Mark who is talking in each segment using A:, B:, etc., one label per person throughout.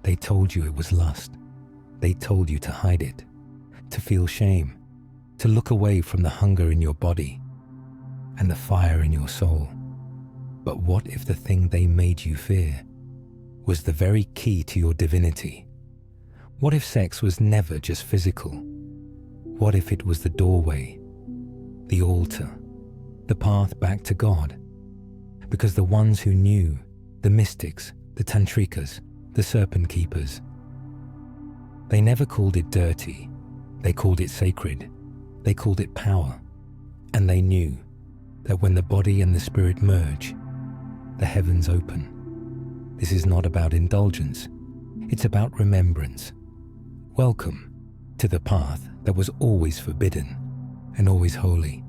A: They told you it was lust. They told you to hide it, to feel shame, to look away from the hunger in your body and the fire in your soul. But what if the thing they made you fear was the very key to your divinity? What if sex was never just physical? What if it was the doorway, the altar, the path back to God? Because the ones who knew, the mystics, the tantrikas, the serpent keepers, they never called it dirty. They called it sacred. They called it power. And they knew that when the body and the spirit merge, the heavens open. This is not about indulgence. It's about remembrance. Welcome to the path that was always forbidden and always holy.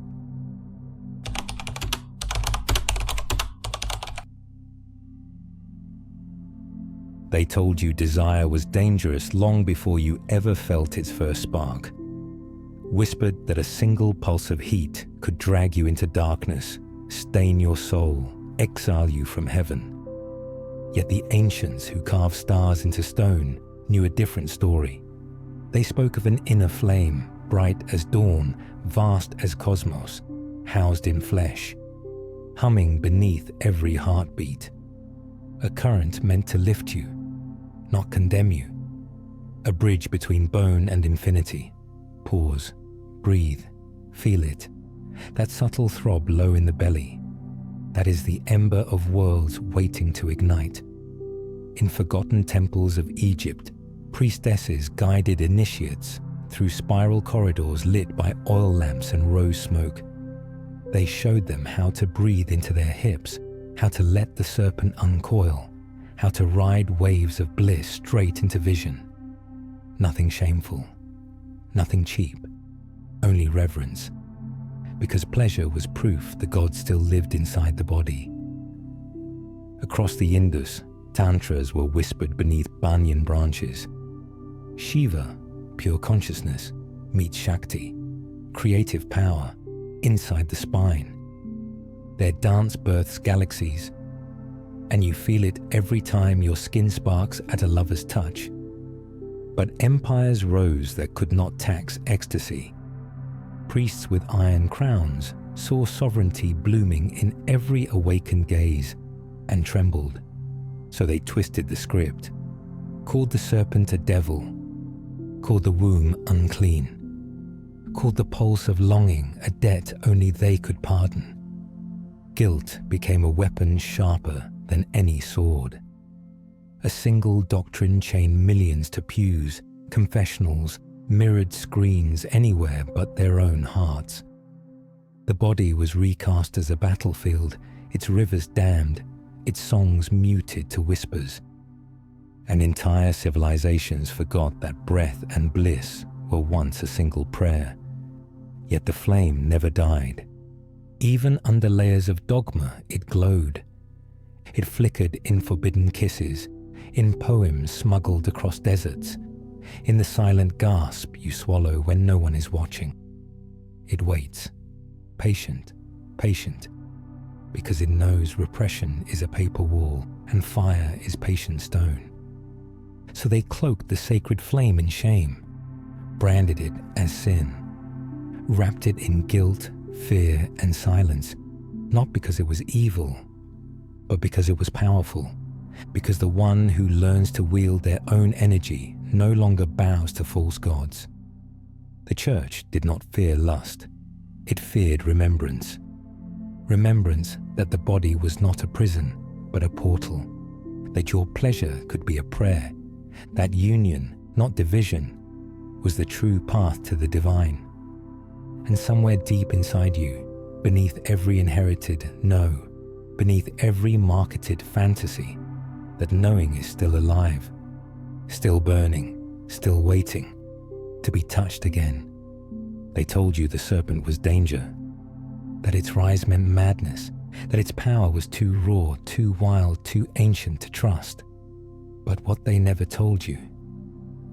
A: They told you desire was dangerous long before you ever felt its first spark. Whispered that a single pulse of heat could drag you into darkness, stain your soul, exile you from heaven. Yet the ancients who carved stars into stone knew a different story. They spoke of an inner flame, bright as dawn, vast as cosmos, housed in flesh, humming beneath every heartbeat. A current meant to lift you, not condemn you. A bridge between bone and infinity. Pause, breathe, feel it. That subtle throb low in the belly. That is the ember of worlds waiting to ignite. In forgotten temples of Egypt, priestesses guided initiates through spiral corridors lit by oil lamps and rose smoke. They showed them how to breathe into their hips, how to let the serpent uncoil, how to ride waves of bliss straight into vision. Nothing shameful, nothing cheap, only reverence, because pleasure was proof the God still lived inside the body. Across the Indus, tantras were whispered beneath banyan branches. Shiva, pure consciousness, meets Shakti, creative power, inside the spine. Their dance births galaxies, and you feel it every time your skin sparks at a lover's touch. But empires rose that could not tax ecstasy. Priests with iron crowns saw sovereignty blooming in every awakened gaze and trembled. So they twisted the script, called the serpent a devil, called the womb unclean, called the pulse of longing a debt only they could pardon. Guilt became a weapon sharper than any sword. A single doctrine chained millions to pews, confessionals, mirrored screens anywhere but their own hearts. The body was recast as a battlefield, its rivers dammed, its songs muted to whispers. And entire civilizations forgot that breath and bliss were once a single prayer. Yet the flame never died. Even under layers of dogma, it glowed. It flickered in forbidden kisses, in poems smuggled across deserts, in the silent gasp you swallow when no one is watching. It waits, patient, patient, because it knows repression is a paper wall and fire is patient stone. So they cloaked the sacred flame in shame, branded it as sin, wrapped it in guilt, fear, and silence, not because it was evil, but because it was powerful, because the one who learns to wield their own energy no longer bows to false gods. The church did not fear lust. It feared remembrance. Remembrance that the body was not a prison, but a portal, that your pleasure could be a prayer, that union, not division, was the true path to the divine. And somewhere deep inside you, beneath every inherited no, beneath every marketed fantasy, that knowing is still alive, still burning, still waiting to be touched again. They told you the serpent was danger, that its rise meant madness, that its power was too raw, too wild, too ancient to trust. But what they never told you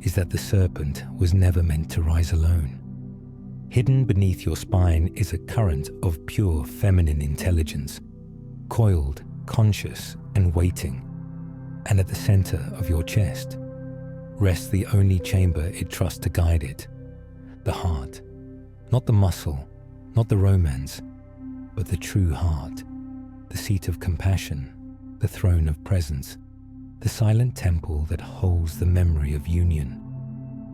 A: is that the serpent was never meant to rise alone. Hidden beneath your spine is a current of pure feminine intelligence, coiled, conscious, and waiting. And at the center of your chest, rests the only chamber it trusts to guide it, the heart. Not the muscle, not the romance, but the true heart, the seat of compassion, the throne of presence, the silent temple that holds the memory of union.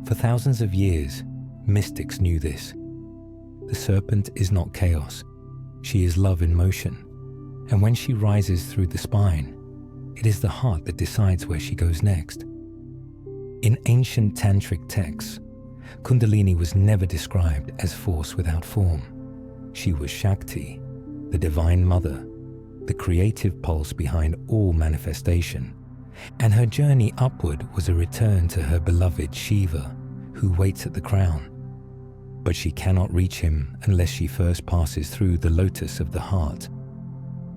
A: For thousands of years, mystics knew this. The serpent is not chaos. She is love in motion. And when she rises through the spine, it is the heart that decides where she goes next. In ancient Tantric texts, Kundalini was never described as force without form. She was Shakti, the divine mother, the creative pulse behind all manifestation. And her journey upward was a return to her beloved Shiva, who waits at the crown. But she cannot reach him unless she first passes through the lotus of the heart.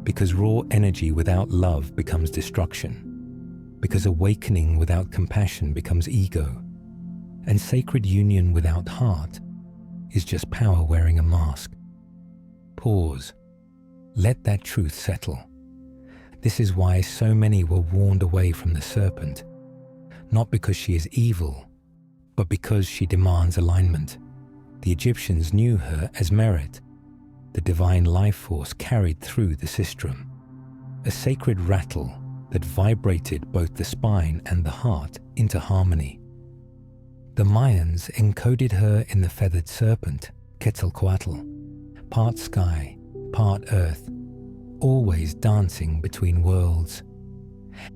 A: Because raw energy without love becomes destruction. Because awakening without compassion becomes ego. And sacred union without heart is just power wearing a mask. Pause. Let that truth settle. This is why so many were warned away from the serpent. Not because she is evil, but because she demands alignment. The Egyptians knew her as Merit, the divine life force carried through the sistrum, a sacred rattle that vibrated both the spine and the heart into harmony. The Mayans encoded her in the feathered serpent, Quetzalcoatl, part sky, part earth, always dancing between worlds.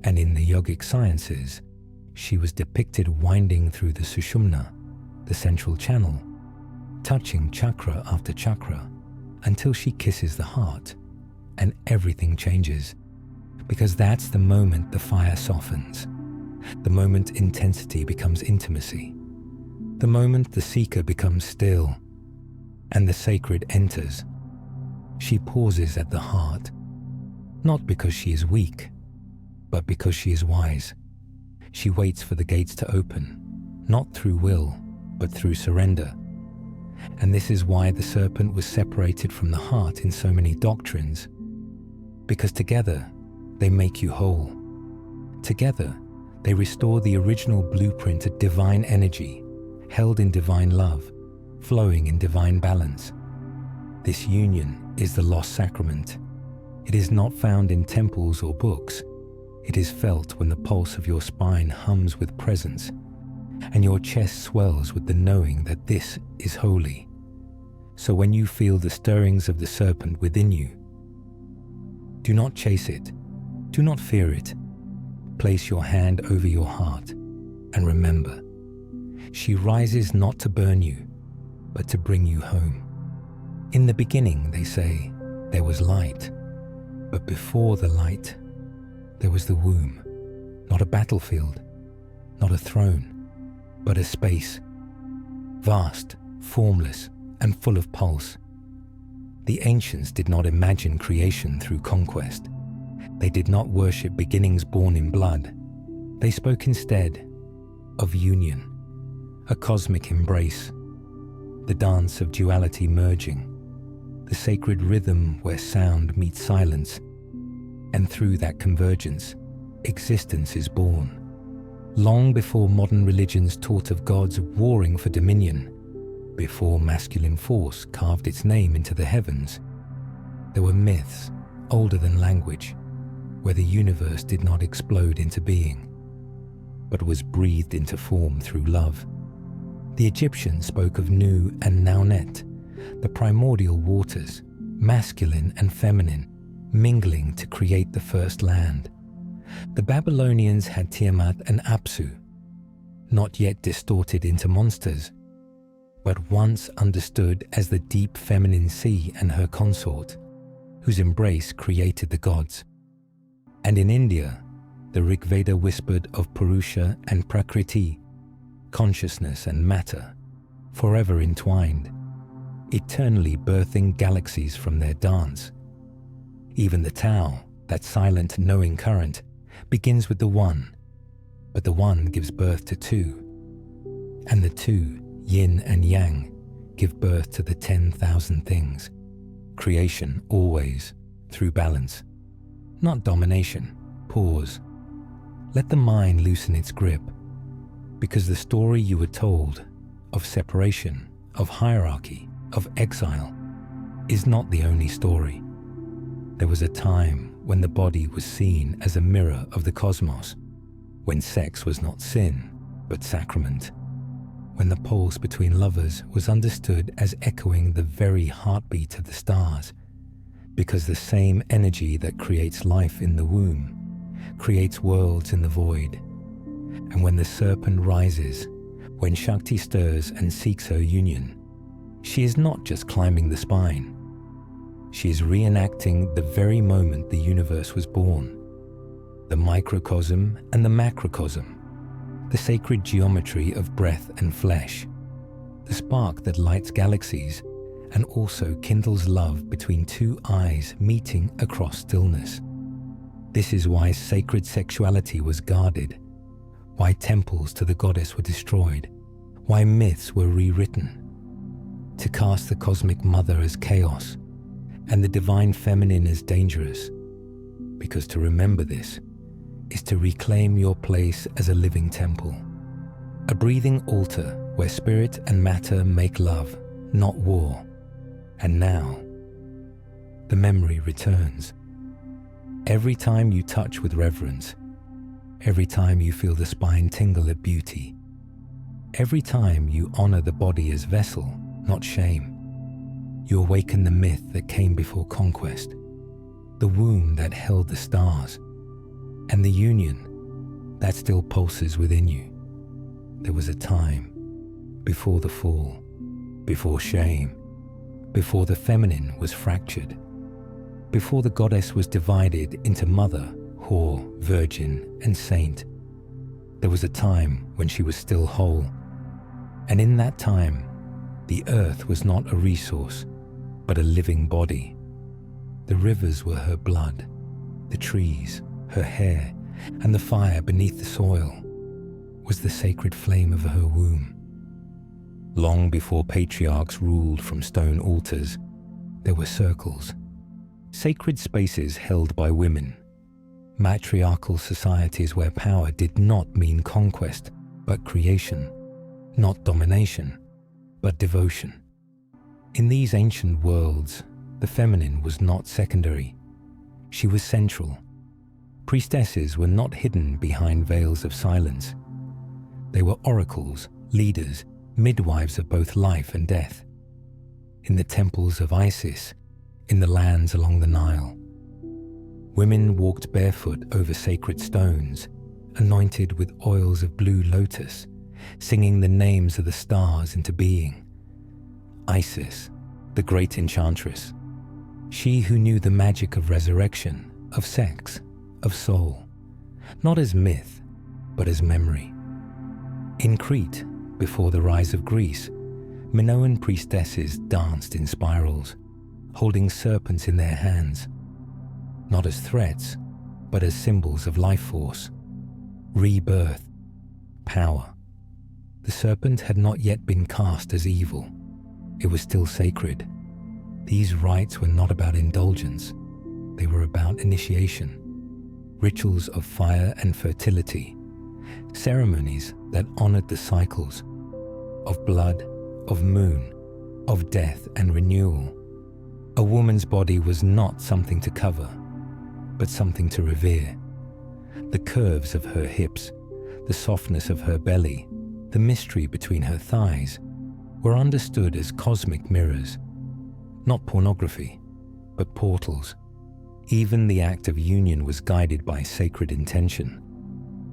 A: And in the yogic sciences, she was depicted winding through the Sushumna, the central channel, touching chakra after chakra until she kisses the heart, and everything changes. Because that's the moment the fire softens, the moment intensity becomes intimacy, the moment the seeker becomes still, and the sacred enters. She pauses at the heart, not because she is weak, but because she is wise. She waits for the gates to open, not through will, but through surrender. And this is why the serpent was separated from the heart in so many doctrines, because together they make you whole. Together they restore the original blueprint of divine energy, held in divine love, flowing in divine balance. This union is the lost sacrament. It is not found in temples or books. It is felt when the pulse of your spine hums with presence, and your chest swells with the knowing that this is holy. So when you feel the stirrings of the serpent within you, do not chase it, do not fear it. Place your hand over your heart and remember, she rises not to burn you, but to bring you home. In the beginning, they say, there was light, but before the light, there was the womb, not a battlefield, not a throne, but a space, vast, formless, and full of pulse. The ancients did not imagine creation through conquest. They did not worship beginnings born in blood. They spoke instead of union, a cosmic embrace, the dance of duality merging, the sacred rhythm where sound meets silence, and through that convergence, existence is born. Long before modern religions taught of gods warring for dominion, before masculine force carved its name into the heavens, there were myths older than language, where the universe did not explode into being, but was breathed into form through love. The Egyptians spoke of Nu and Naunet, the primordial waters, masculine and feminine, mingling to create the first land. The Babylonians had Tiamat and Apsu, not yet distorted into monsters, but once understood as the deep feminine sea and her consort, whose embrace created the gods. And in India, the Rig Veda whispered of Purusha and Prakriti, consciousness and matter, forever entwined, eternally birthing galaxies from their dance. Even the Tao, that silent knowing current, begins with the One, but the One gives birth to two, and the two, Yin and Yang, give birth to the 10,000 things. Creation always through balance, not domination. Pause. Let the mind loosen its grip. Because the story you were told of separation, of hierarchy, of exile, is not the only story. There was a time when the body was seen as a mirror of the cosmos, when sex was not sin, but sacrament, when the pulse between lovers was understood as echoing the very heartbeat of the stars, because the same energy that creates life in the womb creates worlds in the void. And when the serpent rises, when Shakti stirs and seeks her union, she is not just climbing the spine. She is reenacting the very moment the universe was born, the microcosm and the macrocosm, the sacred geometry of breath and flesh, the spark that lights galaxies and also kindles love between two eyes meeting across stillness. This is why sacred sexuality was guarded, why temples to the goddess were destroyed, why myths were rewritten, to cast the cosmic mother as chaos and the divine feminine as dangerous, because to remember this is to reclaim your place as a living temple, a breathing altar where spirit and matter make love, not war. And now, the memory returns. Every time you touch with reverence, every time you feel the spine tingle at beauty, every time you honor the body as vessel, not shame, you awaken the myth that came before conquest, the womb that held the stars, and the union that still pulses within you. There was a time before the fall, before shame, before the feminine was fractured, before the goddess was divided into mother, whore, virgin, and saint. There was a time when she was still whole, and in that time, the earth was not a resource, but a living body. The rivers were her blood, the trees, her hair, and the fire beneath the soil was the sacred flame of her womb. Long before patriarchs ruled from stone altars, there were circles, sacred spaces held by women, matriarchal societies where power did not mean conquest, but creation, not domination, but devotion. In these ancient worlds, the feminine was not secondary. She was central. Priestesses were not hidden behind veils of silence. They were oracles, leaders, midwives of both life and death. In the temples of Isis, in the lands along the Nile, women walked barefoot over sacred stones, anointed with oils of blue lotus, singing the names of the stars into being. Isis, the great enchantress, she who knew the magic of resurrection, of sex, of soul, not as myth, but as memory. In Crete, before the rise of Greece, Minoan priestesses danced in spirals, holding serpents in their hands, not as threats, but as symbols of life force, rebirth, power. The serpent had not yet been cast as evil. It was still sacred. These rites were not about indulgence. They were about initiation, rituals of fire and fertility, ceremonies that honored the cycles of blood, of moon, of death and renewal. A woman's body was not something to cover, but something to revere. The curves of her hips, the softness of her belly, the mystery between her thighs were understood as cosmic mirrors, not pornography, but portals. Even the act of union was guided by sacred intention.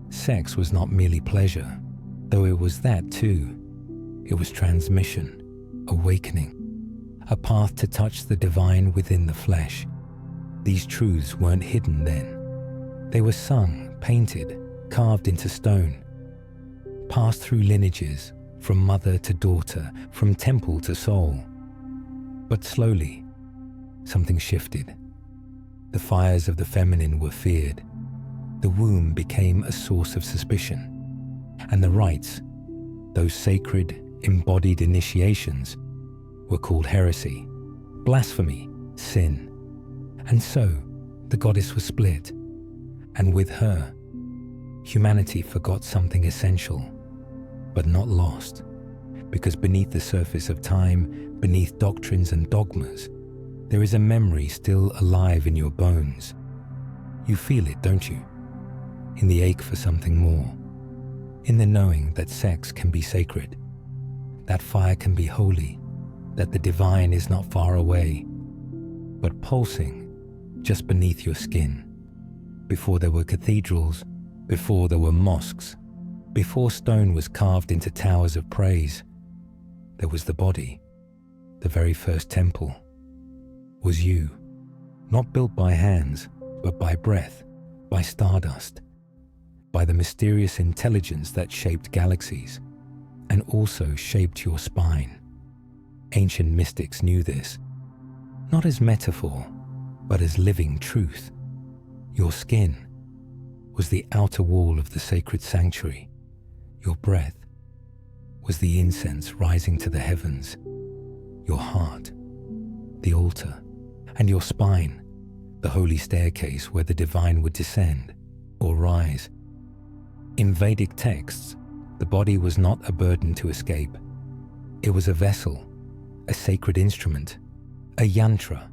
A: Sex was not merely pleasure, though it was that too. It was transmission, awakening, a path to touch the divine within the flesh. These truths weren't hidden then. They were sung, painted, carved into stone, passed through lineages, from mother to daughter, from temple to soul. But slowly, something shifted. The fires of the feminine were feared. The womb became a source of suspicion. And the rites, those sacred, embodied initiations, were called heresy, blasphemy, sin. And so, the goddess was split. And with her, humanity forgot something essential. but not lost. Because beneath the surface of time, beneath doctrines and dogmas, there is a memory still alive in your bones. You feel it, don't you? In the ache for something more. In the knowing that sex can be sacred, that fire can be holy, that the divine is not far away, but pulsing just beneath your skin. Before there were cathedrals, before there were mosques, before stone was carved into towers of praise, there was the body. The very first temple was you, not built by hands, but by breath, by stardust, by the mysterious intelligence that shaped galaxies and also shaped your spine. Ancient mystics knew this, not as metaphor, but as living truth. Your skin was the outer wall of the sacred sanctuary. Your breath was the incense rising to the heavens. Your heart, the altar, and your spine, the holy staircase where the divine would descend or rise. In Vedic texts, the body was not a burden to escape. It was a vessel, a sacred instrument, a yantra,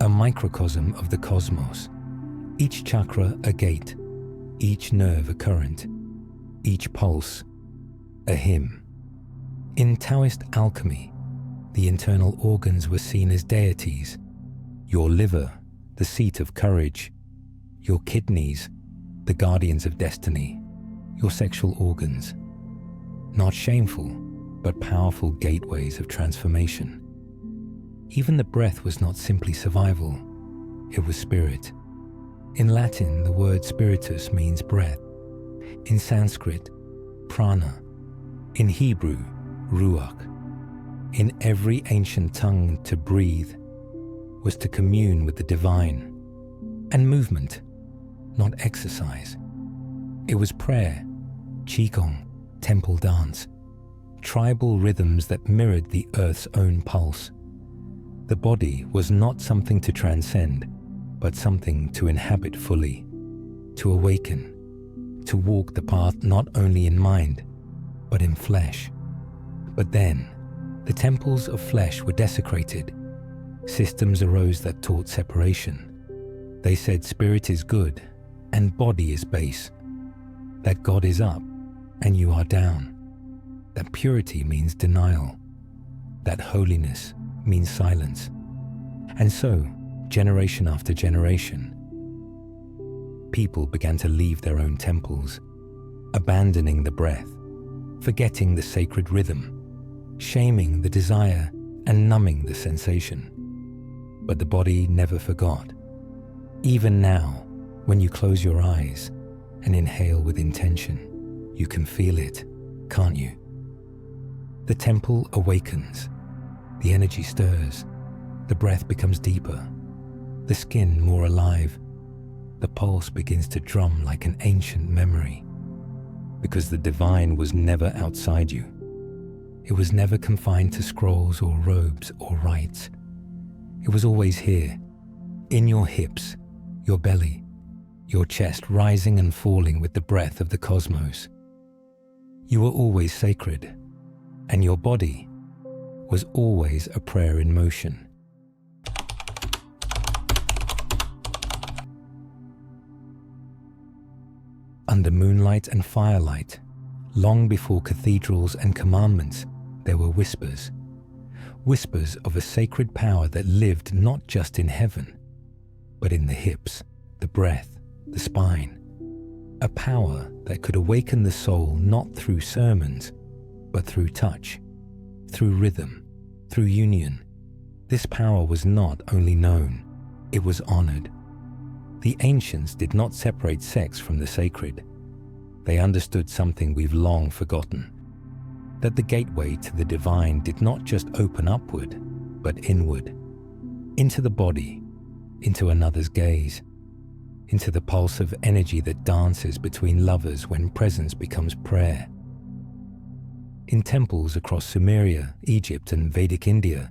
A: a microcosm of the cosmos. Each chakra a gate, each nerve a current, each pulse a hymn. In Taoist alchemy, the internal organs were seen as deities. Your liver, the seat of courage. Your kidneys, the guardians of destiny. Your sexual organs, not shameful, but powerful gateways of transformation. Even the breath was not simply survival, it was spirit. In Latin, the word spiritus means breath. In Sanskrit, prana. In Hebrew, ruach. In every ancient tongue, to breathe was to commune with the divine. And movement, not exercise. It was prayer, qigong, temple dance, tribal rhythms that mirrored the earth's own pulse. The body was not something to transcend, but something to inhabit fully, to awaken, to walk the path not only in mind, but in flesh. But then, the temples of flesh were desecrated. Systems arose that taught separation. They said spirit is good and body is base, that God is up and you are down, that purity means denial, that holiness means silence. And so, generation after generation, people began to leave their own temples, abandoning the breath, forgetting the sacred rhythm, shaming the desire and numbing the sensation. But the body never forgot. Even now, when you close your eyes and inhale with intention, you can feel it, can't you? The temple awakens, the energy stirs, the breath becomes deeper, the skin more alive, the pulse begins to drum like an ancient memory, because the divine was never outside you. It was never confined to scrolls or robes or rites. It was always here, in your hips, your belly, your chest rising and falling with the breath of the cosmos. You were always sacred, and your body was always a prayer in motion. Under moonlight and firelight, long before cathedrals and commandments, there were whispers. Whispers of a sacred power that lived not just in heaven, but in the hips, the breath, the spine. A power that could awaken the soul not through sermons, but through touch, through rhythm, through union. This power was not only known, it was honored. The ancients did not separate sex from the sacred. They understood something we've long forgotten, that the gateway to the divine did not just open upward, but inward, into the body, into another's gaze, into the pulse of energy that dances between lovers when presence becomes prayer. In temples across Sumeria, Egypt, and Vedic India,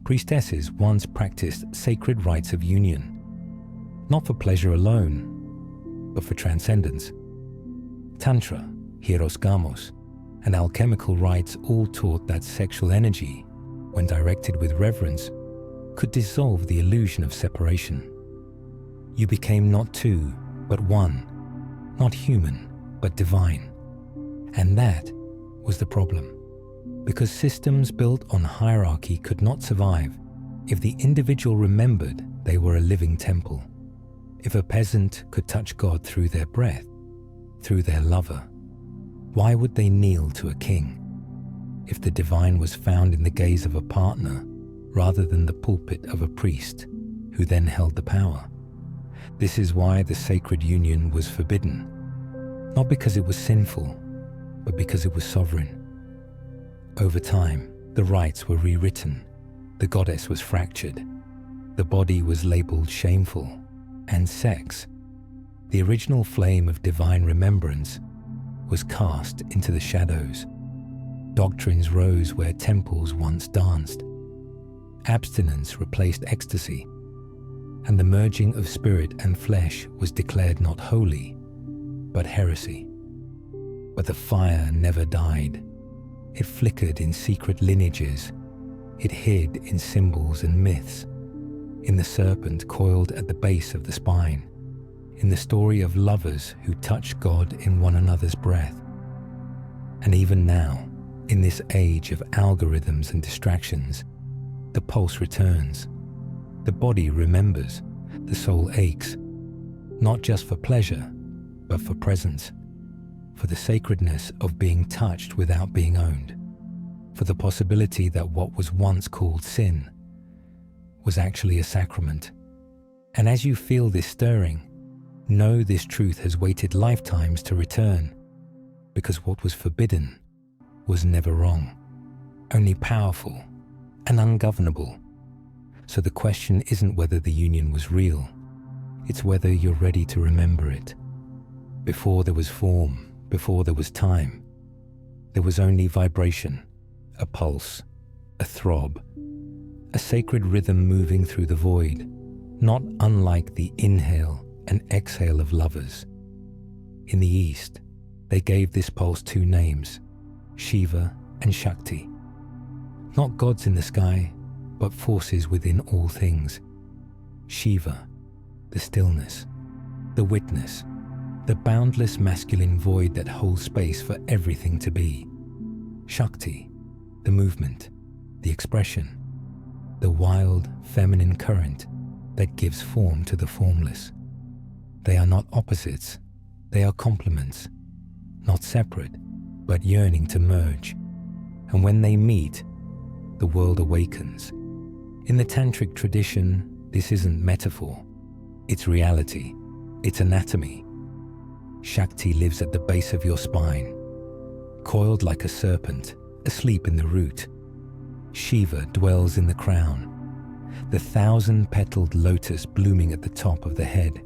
A: priestesses once practiced sacred rites of union, not for pleasure alone, but for transcendence. Tantra, hieros gamos, and alchemical rites all taught that sexual energy, when directed with reverence, could dissolve the illusion of separation. You became not two, but one, not human, but divine. And that was the problem, because systems built on hierarchy could not survive if the individual remembered they were a living temple. If a peasant could touch God through their breath, through their lover, why would they kneel to a king? If the divine was found in the gaze of a partner rather than the pulpit of a priest who then held the power. This is why the sacred union was forbidden, not because it was sinful, but because it was sovereign. Over time, the rites were rewritten, the goddess was fractured, the body was labeled shameful, and sex, the original flame of divine remembrance, was cast into the shadows. Doctrines rose where temples once danced. Abstinence replaced ecstasy, and the merging of spirit and flesh was declared not holy, but heresy. But the fire never died. It flickered in secret lineages. It hid in symbols and myths, in the serpent coiled at the base of the spine, in the story of lovers who touch God in one another's breath. And even now, in this age of algorithms and distractions, the pulse returns. The body remembers, the soul aches, not just for pleasure, but for presence, for the sacredness of being touched without being owned, for the possibility that what was once called sin was actually a sacrament. And as you feel this stirring, know this truth has waited lifetimes to return, because what was forbidden was never wrong, only powerful and ungovernable. So the question isn't whether the union was real, it's whether you're ready to remember it. Before there was form, before there was time, there was only vibration, a pulse, a throb, a sacred rhythm moving through the void, not unlike the inhale and exhale of lovers. In the East, they gave this pulse two names, Shiva and Shakti. Not gods in the sky, but forces within all things. Shiva, the stillness, the witness, the boundless masculine void that holds space for everything to be. Shakti, the movement, the expression, the wild feminine current that gives form to the formless. They are not opposites, they are complements, not separate, but yearning to merge. And when they meet, the world awakens. In the Tantric tradition, this isn't metaphor, it's reality, it's anatomy. Shakti lives at the base of your spine, coiled like a serpent, asleep in the root. Shiva dwells in the crown, the 1,000-petaled lotus blooming at the top of the head.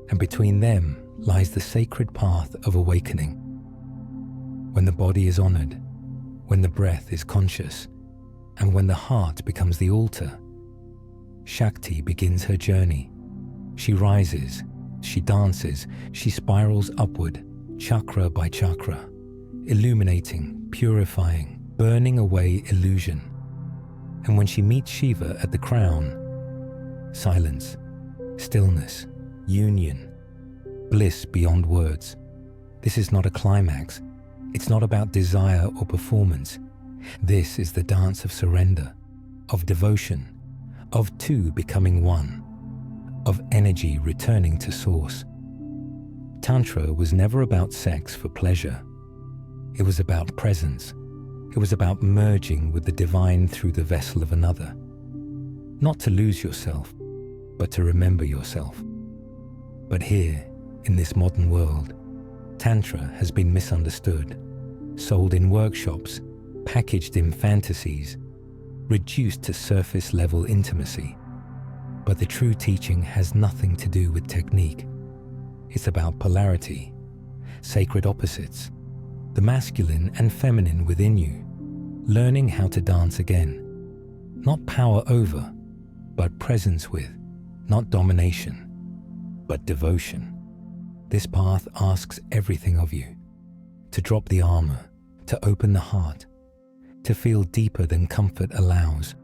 A: And between them lies the sacred path of awakening. When the body is honored, when the breath is conscious, and when the heart becomes the altar, Shakti begins her journey. She rises, she dances, she spirals upward, chakra by chakra, illuminating, purifying, burning away illusion. And when she meets Shiva at the crown, silence, stillness, union, bliss beyond words. This is not a climax. It's not about desire or performance. This is the dance of surrender, of devotion, of two becoming one, of energy returning to source. Tantra was never about sex for pleasure. It was about presence. It was about merging with the divine through the vessel of another. Not to lose yourself, but to remember yourself. But here, in this modern world, Tantra has been misunderstood, sold in workshops, packaged in fantasies, reduced to surface-level intimacy. But the true teaching has nothing to do with technique. It's about polarity, sacred opposites, the masculine and feminine within you, learning how to dance again. Not power over, but presence with, not domination, but devotion. This path asks everything of you, to drop the armor, to open the heart, to feel deeper than comfort allows,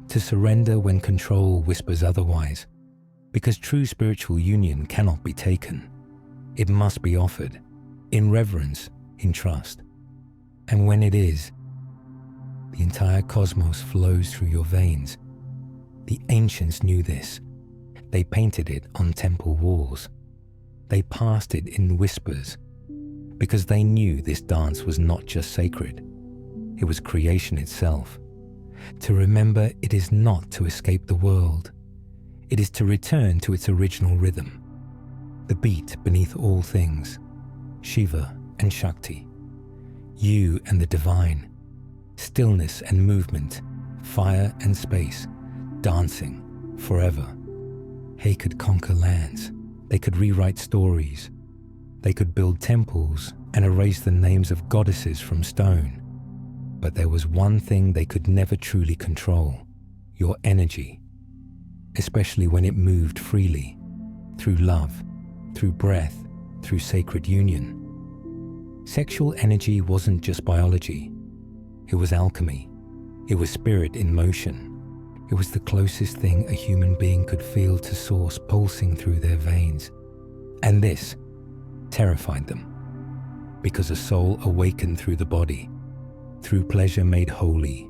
A: to surrender when control whispers otherwise, because true spiritual union cannot be taken. It must be offered, in reverence, in trust. And when it is, the entire cosmos flows through your veins. The ancients knew this. They painted it on temple walls. They passed it in whispers, because they knew this dance was not just sacred. It was creation itself. To remember it is not to escape the world. It is to return to its original rhythm, the beat beneath all things, Shiva and Shakti, you and the divine, stillness and movement, fire and space, dancing forever. They could conquer lands. They could rewrite stories. They could build temples and erase the names of goddesses from stone. But there was one thing they could never truly control: your energy, especially when it moved freely, through love, through breath, through sacred union. Sexual energy wasn't just biology. It was alchemy. It was spirit in motion. It was the closest thing a human being could feel to source pulsing through their veins. And this terrified them, because a soul awakened through the body, through pleasure made holy,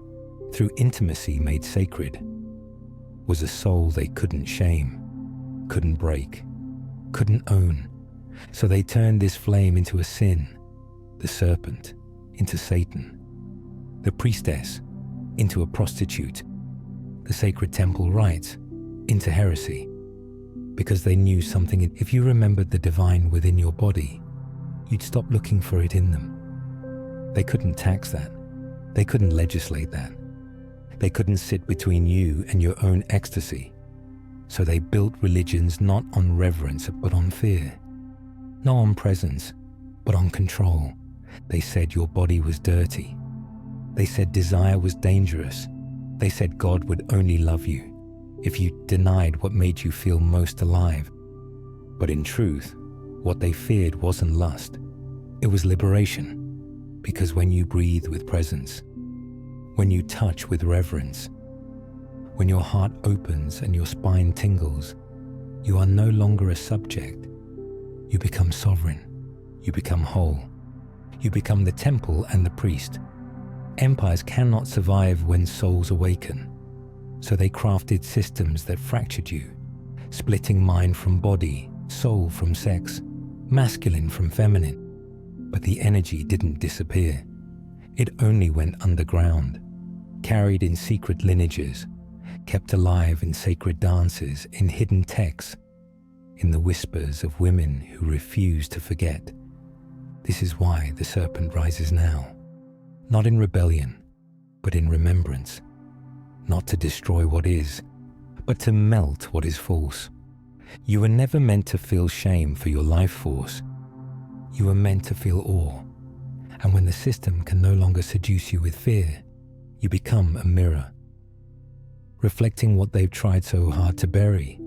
A: through intimacy made sacred, was a soul they couldn't shame, couldn't break, couldn't own. So they turned this flame into a sin, the serpent into Satan, the priestess into a prostitute, the sacred temple rites into heresy, because they knew something. If you remembered the divine within your body, you'd stop looking for it in them. They couldn't tax that. They couldn't legislate that. They couldn't sit between you and your own ecstasy. So they built religions not on reverence but on fear, not on presence but on control. They said your body was dirty. They said desire was dangerous. They said God would only love you if you denied what made you feel most alive. But in truth, what they feared wasn't lust. It was liberation. Because when you breathe with presence, when you touch with reverence, when your heart opens and your spine tingles, you are no longer a subject. You become sovereign. You become whole. You become the temple and the priest. Empires cannot survive when souls awaken. So they crafted systems that fractured you, splitting mind from body, soul from sex, masculine from feminine. But the energy didn't disappear. It only went underground, carried in secret lineages, kept alive in sacred dances, in hidden texts, in the whispers of women who refuse to forget. This is why the serpent rises now, not in rebellion, but in remembrance, not to destroy what is, but to melt what is false. You were never meant to feel shame for your life force. You are meant to feel awe, and when the system can no longer seduce you with fear, you become a mirror, reflecting what they've tried so hard to bury.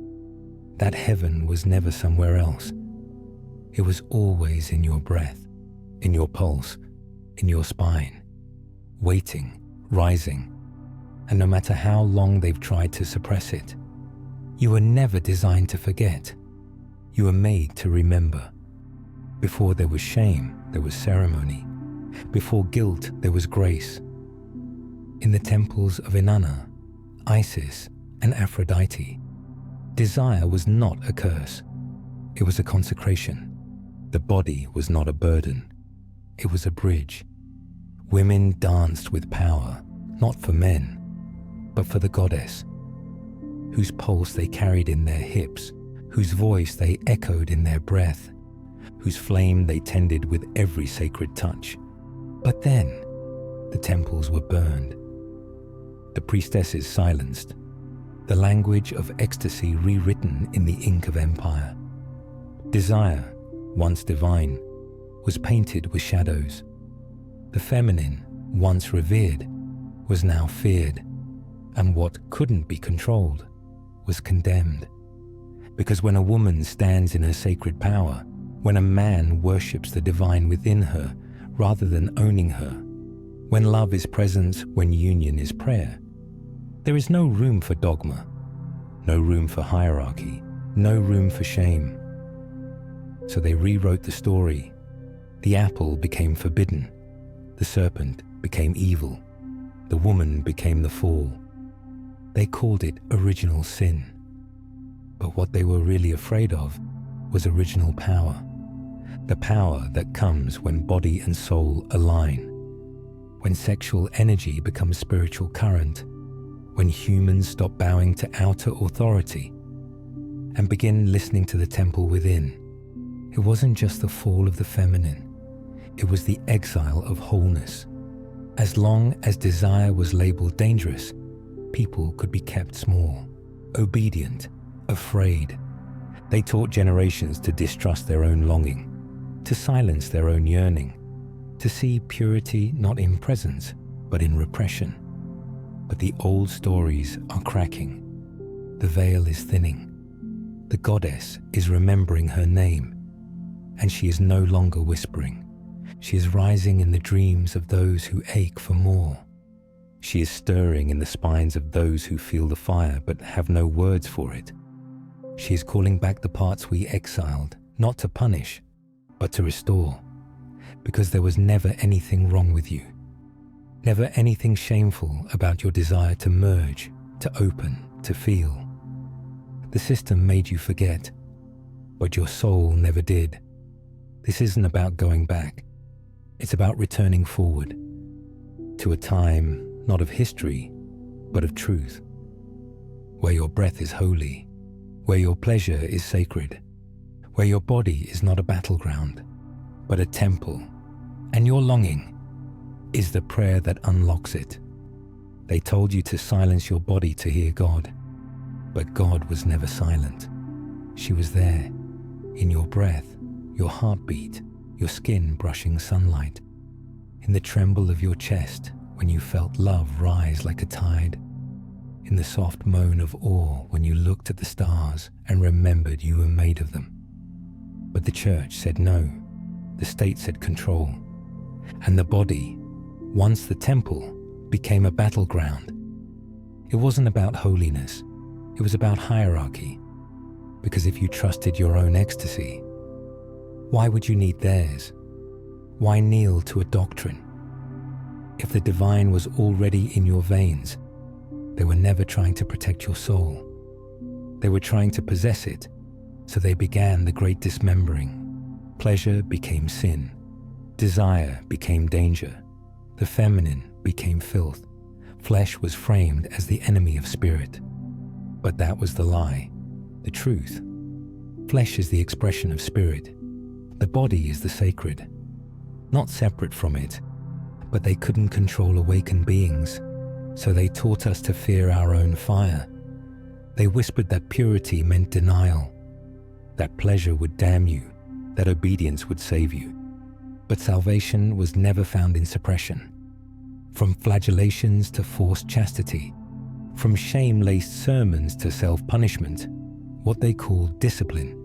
A: That heaven was never somewhere else. It was always in your breath, in your pulse, in your spine, waiting, rising, and no matter how long they've tried to suppress it, you were never designed to forget. You were made to remember. Before there was shame, there was ceremony. Before guilt, there was grace. In the temples of Inanna, Isis, and Aphrodite, desire was not a curse. It was a consecration. The body was not a burden. It was a bridge. Women danced with power, not for men, but for the goddess, whose pulse they carried in their hips, whose voice they echoed in their breath, whose flame they tended with every sacred touch. But then, the temples were burned, the priestesses silenced, the language of ecstasy rewritten in the ink of empire. Desire, once divine, was painted with shadows. The feminine, once revered, was now feared, and what couldn't be controlled was condemned. Because when a woman stands in her sacred power, when a man worships the divine within her rather than owning her, when love is present, when union is prayer, there is no room for dogma, no room for hierarchy, no room for shame. So they rewrote the story. The apple became forbidden. The serpent became evil. The woman became the fall. They called it original sin. But what they were really afraid of was original power. The power that comes when body and soul align. When sexual energy becomes spiritual current. When humans stop bowing to outer authority and begin listening to the temple within. It wasn't just the fall of the feminine. It was the exile of wholeness. As long as desire was labeled dangerous, people could be kept small, obedient, afraid. They taught generations to distrust their own longing, to silence their own yearning, to see purity not in presence, but in repression. But the old stories are cracking. The veil is thinning. The goddess is remembering her name, and she is no longer whispering. She is rising in the dreams of those who ache for more. She is stirring in the spines of those who feel the fire but have no words for it. She is calling back the parts we exiled, not to punish, but to restore. Because there was never anything wrong with you. Never anything shameful about your desire to merge, to open, to feel. The system made you forget, but your soul never did. This isn't about going back. It's about returning forward to a time not of history, but of truth, where your breath is holy, where your pleasure is sacred, where your body is not a battleground, but a temple, and your longing is the prayer that unlocks it. They told you to silence your body to hear God, but God was never silent. She was there, in your breath, your heartbeat, your skin brushing sunlight, in the tremble of your chest when you felt love rise like a tide, in the soft moan of awe when you looked at the stars and remembered you were made of them. But the church said no, the state said control, and the body, once the temple, became a battleground. It wasn't about holiness, it was about hierarchy, because if you trusted your own ecstasy, why would you need theirs? Why kneel to a doctrine? If the divine was already in your veins, they were never trying to protect your soul. They were trying to possess it, so they began the great dismembering. Pleasure became sin. Desire became danger. The feminine became filth. Flesh was framed as the enemy of spirit. But that was the lie, the truth. Flesh is the expression of spirit. The body is the sacred, not separate from it, but they couldn't control awakened beings, so they taught us to fear our own fire. They whispered that purity meant denial, that pleasure would damn you, that obedience would save you. But salvation was never found in suppression. From flagellations to forced chastity, from shame-laced sermons to self-punishment, what they called discipline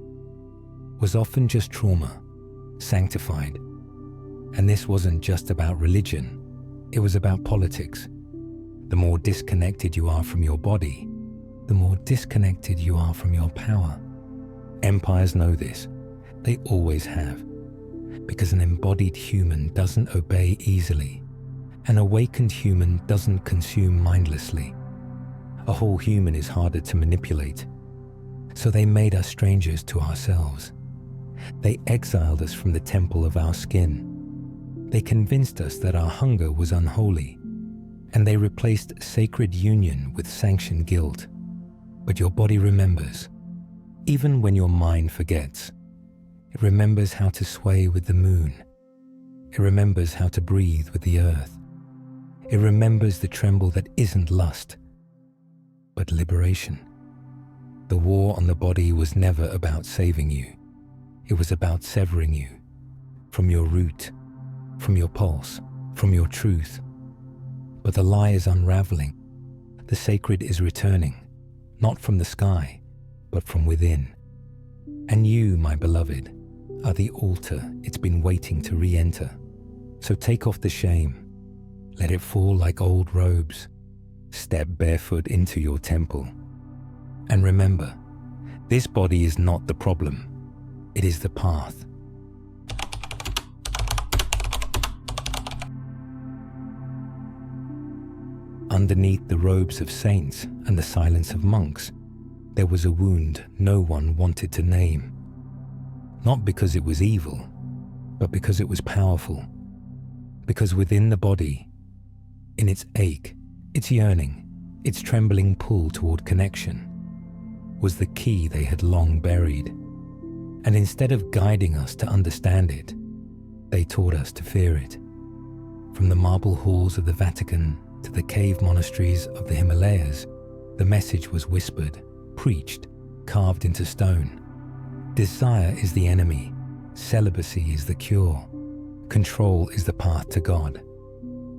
A: was often just trauma, sanctified. And this wasn't just about religion, it was about politics. The more disconnected you are from your body, the more disconnected you are from your power. Empires know this. They always have. Because an embodied human doesn't obey easily. An awakened human doesn't consume mindlessly. A whole human is harder to manipulate. So they made us strangers to ourselves. They exiled us from the temple of our skin. They convinced us that our hunger was unholy, and they replaced sacred union with sanctioned guilt. But your body remembers. Even when your mind forgets, it remembers how to sway with the moon. It remembers how to breathe with the earth. It remembers the tremble that isn't lust, but liberation. The war on the body was never about saving you. It was about severing you from your root, from your pulse, from your truth. But the lie is unraveling. The sacred is returning, not from the sky, but from within. And you, my beloved, are the altar it's been waiting to re-enter. So take off the shame. Let it fall like old robes. Step barefoot into your temple. And remember, this body is not the problem. It is the path. Underneath the robes of saints and the silence of monks, there was a wound no one wanted to name. Not because it was evil, but because it was powerful. Because within the body, in its ache, its yearning, its trembling pull toward connection, was the key they had long buried. And instead of guiding us to understand it, they taught us to fear it. From the marble halls of the Vatican to the cave monasteries of the Himalayas, the message was whispered, preached, carved into stone. Desire is the enemy. Celibacy is the cure. Control is the path to God.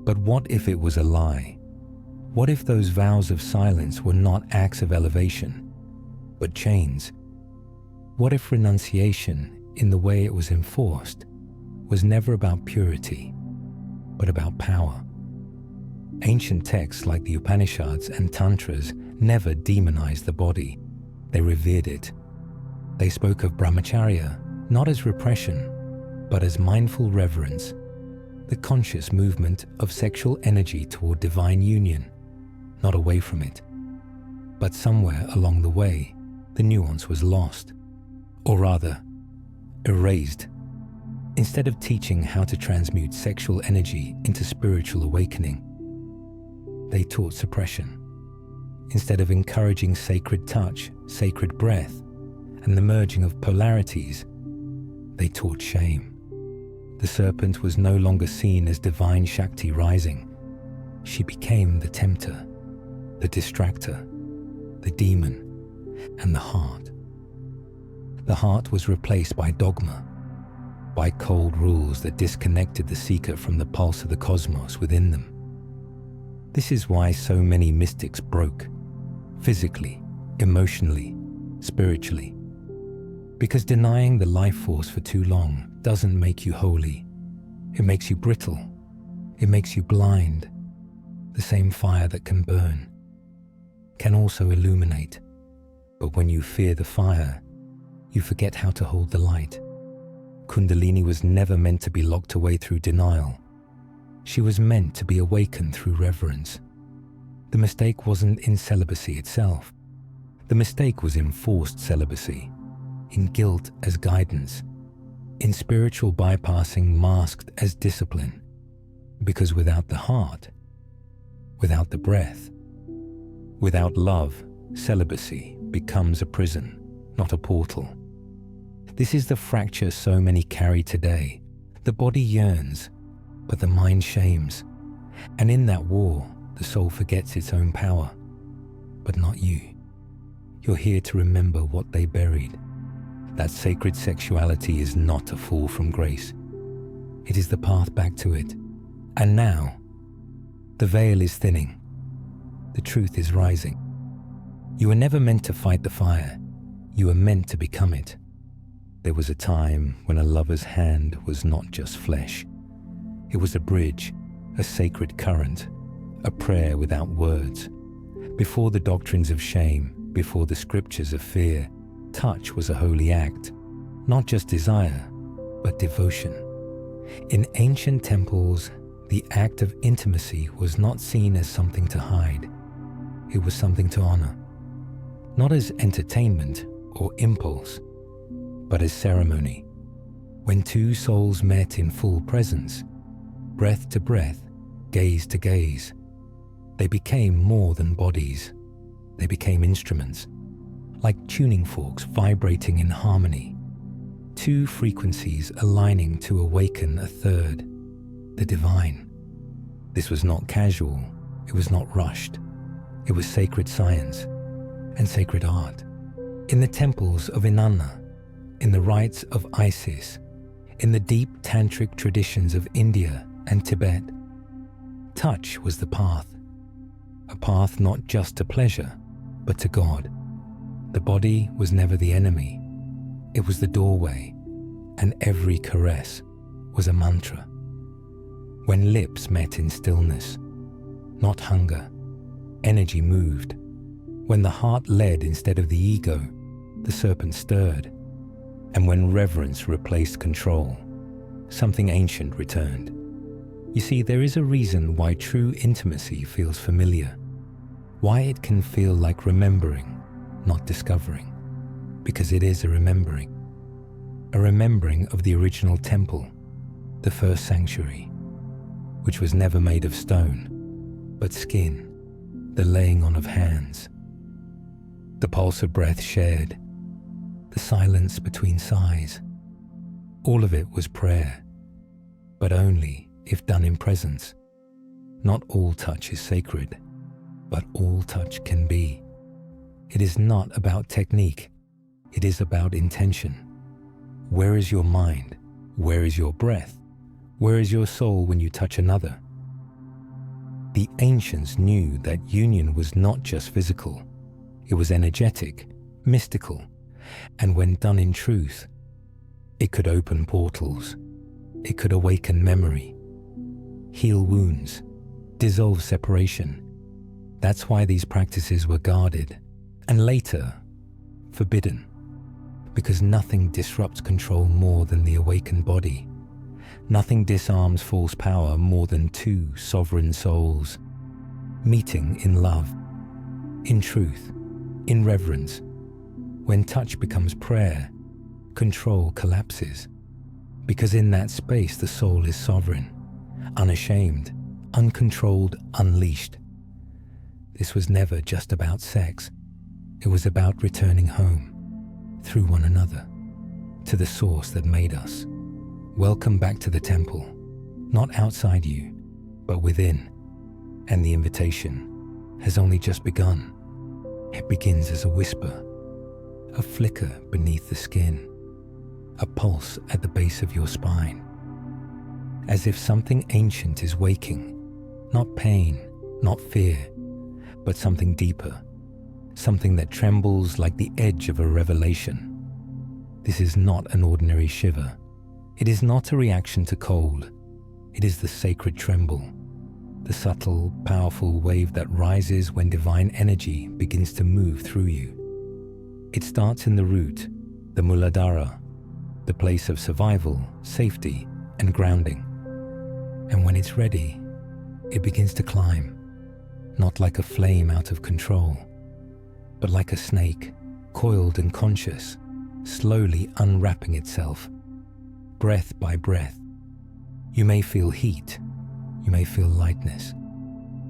A: But what if it was a lie? What if those vows of silence were not acts of elevation, but chains? What if renunciation, in the way it was enforced, was never about purity, but about power? Ancient texts like the Upanishads and Tantras never demonized the body. They revered it. They spoke of brahmacharya not as repression, but as mindful reverence, the conscious movement of sexual energy toward divine union, not away from it. But somewhere along the way, the nuance was lost, or rather, erased. Instead of teaching how to transmute sexual energy into spiritual awakening, they taught suppression. Instead of encouraging sacred touch, sacred breath, and the merging of polarities, they taught shame. The serpent was no longer seen as divine Shakti rising. She became the tempter, the distractor, the demon, and the heart. The heart was replaced by dogma, by cold rules that disconnected the seeker from the pulse of the cosmos within them. This is why so many mystics broke, physically, emotionally, spiritually. Because denying the life force for too long doesn't make you holy. It makes you brittle. It makes you blind. The same fire that can burn can also illuminate. But when you fear the fire, you forget how to hold the light. Kundalini was never meant to be locked away through denial. She was meant to be awakened through reverence. The mistake wasn't in celibacy itself. The mistake was in forced celibacy, in guilt as guidance, in spiritual bypassing masked as discipline. Because without the heart, without the breath, without love, celibacy becomes a prison, not a portal. This is the fracture so many carry today. The body yearns, but the mind shames. And in that war, the soul forgets its own power. But not you. You're here to remember what they buried. That sacred sexuality is not a fall from grace. It is the path back to it. And now, the veil is thinning. The truth is rising. You were never meant to fight the fire. You were meant to become it. There was a time when a lover's hand was not just flesh. It was a bridge, a sacred current, a prayer without words. Before the doctrines of shame, before the scriptures of fear, touch was a holy act, not just desire, but devotion. In ancient temples, the act of intimacy was not seen as something to hide. It was something to honor, not as entertainment or impulse, but as ceremony. When two souls met in full presence, breath to breath, gaze to gaze, they became more than bodies. They became instruments, like tuning forks vibrating in harmony. Two frequencies aligning to awaken a third, the divine. This was not casual, it was not rushed. It was sacred science and sacred art. In the temples of Inanna, in the rites of Isis, in the deep Tantric traditions of India and Tibet, touch was the path. A path not just to pleasure, but to God. The body was never the enemy. It was the doorway, and every caress was a mantra. when lips met in stillness, not hunger, energy moved. When the heart led instead of the ego, the serpent stirred. And when reverence replaced control, something ancient returned. You see, there is a reason why true intimacy feels familiar, why it can feel like remembering, not discovering, because it is a remembering of the original temple, the first sanctuary, which was never made of stone, but skin, the laying on of hands, the pulse of breath shared, the silence between sighs. All of it was prayer, but only if done in presence. Not all touch is sacred, but all touch can be. It is not about technique, it is about intention. Where is your mind? Where is your breath? Where is your soul when you touch another? The ancients knew that union was not just physical, it was energetic, mystical, and when done in truth, it could open portals, it could awaken memory, heal wounds, dissolve separation. That's why these practices were guarded, and later, forbidden, because nothing disrupts control more than the awakened body. Nothing disarms false power more than two sovereign souls, meeting in love, in truth, in reverence. When touch becomes prayer, control collapses, because in that space the soul is sovereign, unashamed, uncontrolled, unleashed. This was never just about sex. It was about returning home, through one another, to the source that made us. Welcome back to the temple, not outside you, but within. And the invitation has only just begun. It begins as a whisper, a flicker beneath the skin, a pulse at the base of your spine. As if something ancient is waking, not pain, not fear, but something deeper, something that trembles like the edge of a revelation. This is not an ordinary shiver. It is not a reaction to cold. It is the sacred tremble, the subtle, powerful wave that rises when divine energy begins to move through you. It starts in the root, the Muladhara, the place of survival, safety, and grounding. And when it's ready, it begins to climb, not like a flame out of control, but like a snake, coiled and conscious, slowly unwrapping itself, breath by breath. You may feel heat, you may feel lightness,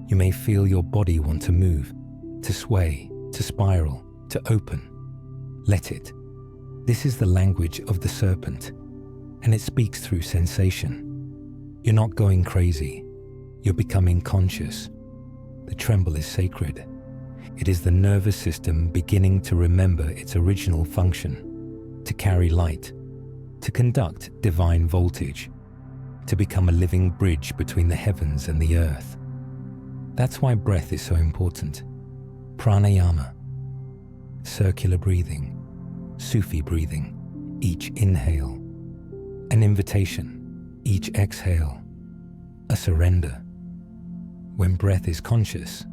A: you may feel your body want to move, to sway, to spiral, to open. Let it. This is the language of the serpent, and it speaks through sensation. You're not going crazy, you're becoming conscious. The tremble is sacred. It is the nervous system beginning to remember its original function, to carry light, to conduct divine voltage, to become a living bridge between the heavens and the earth. That's why breath is so important. Pranayama, circular breathing, Sufi breathing, each inhale, an invitation, each exhale, a surrender. When breath is conscious,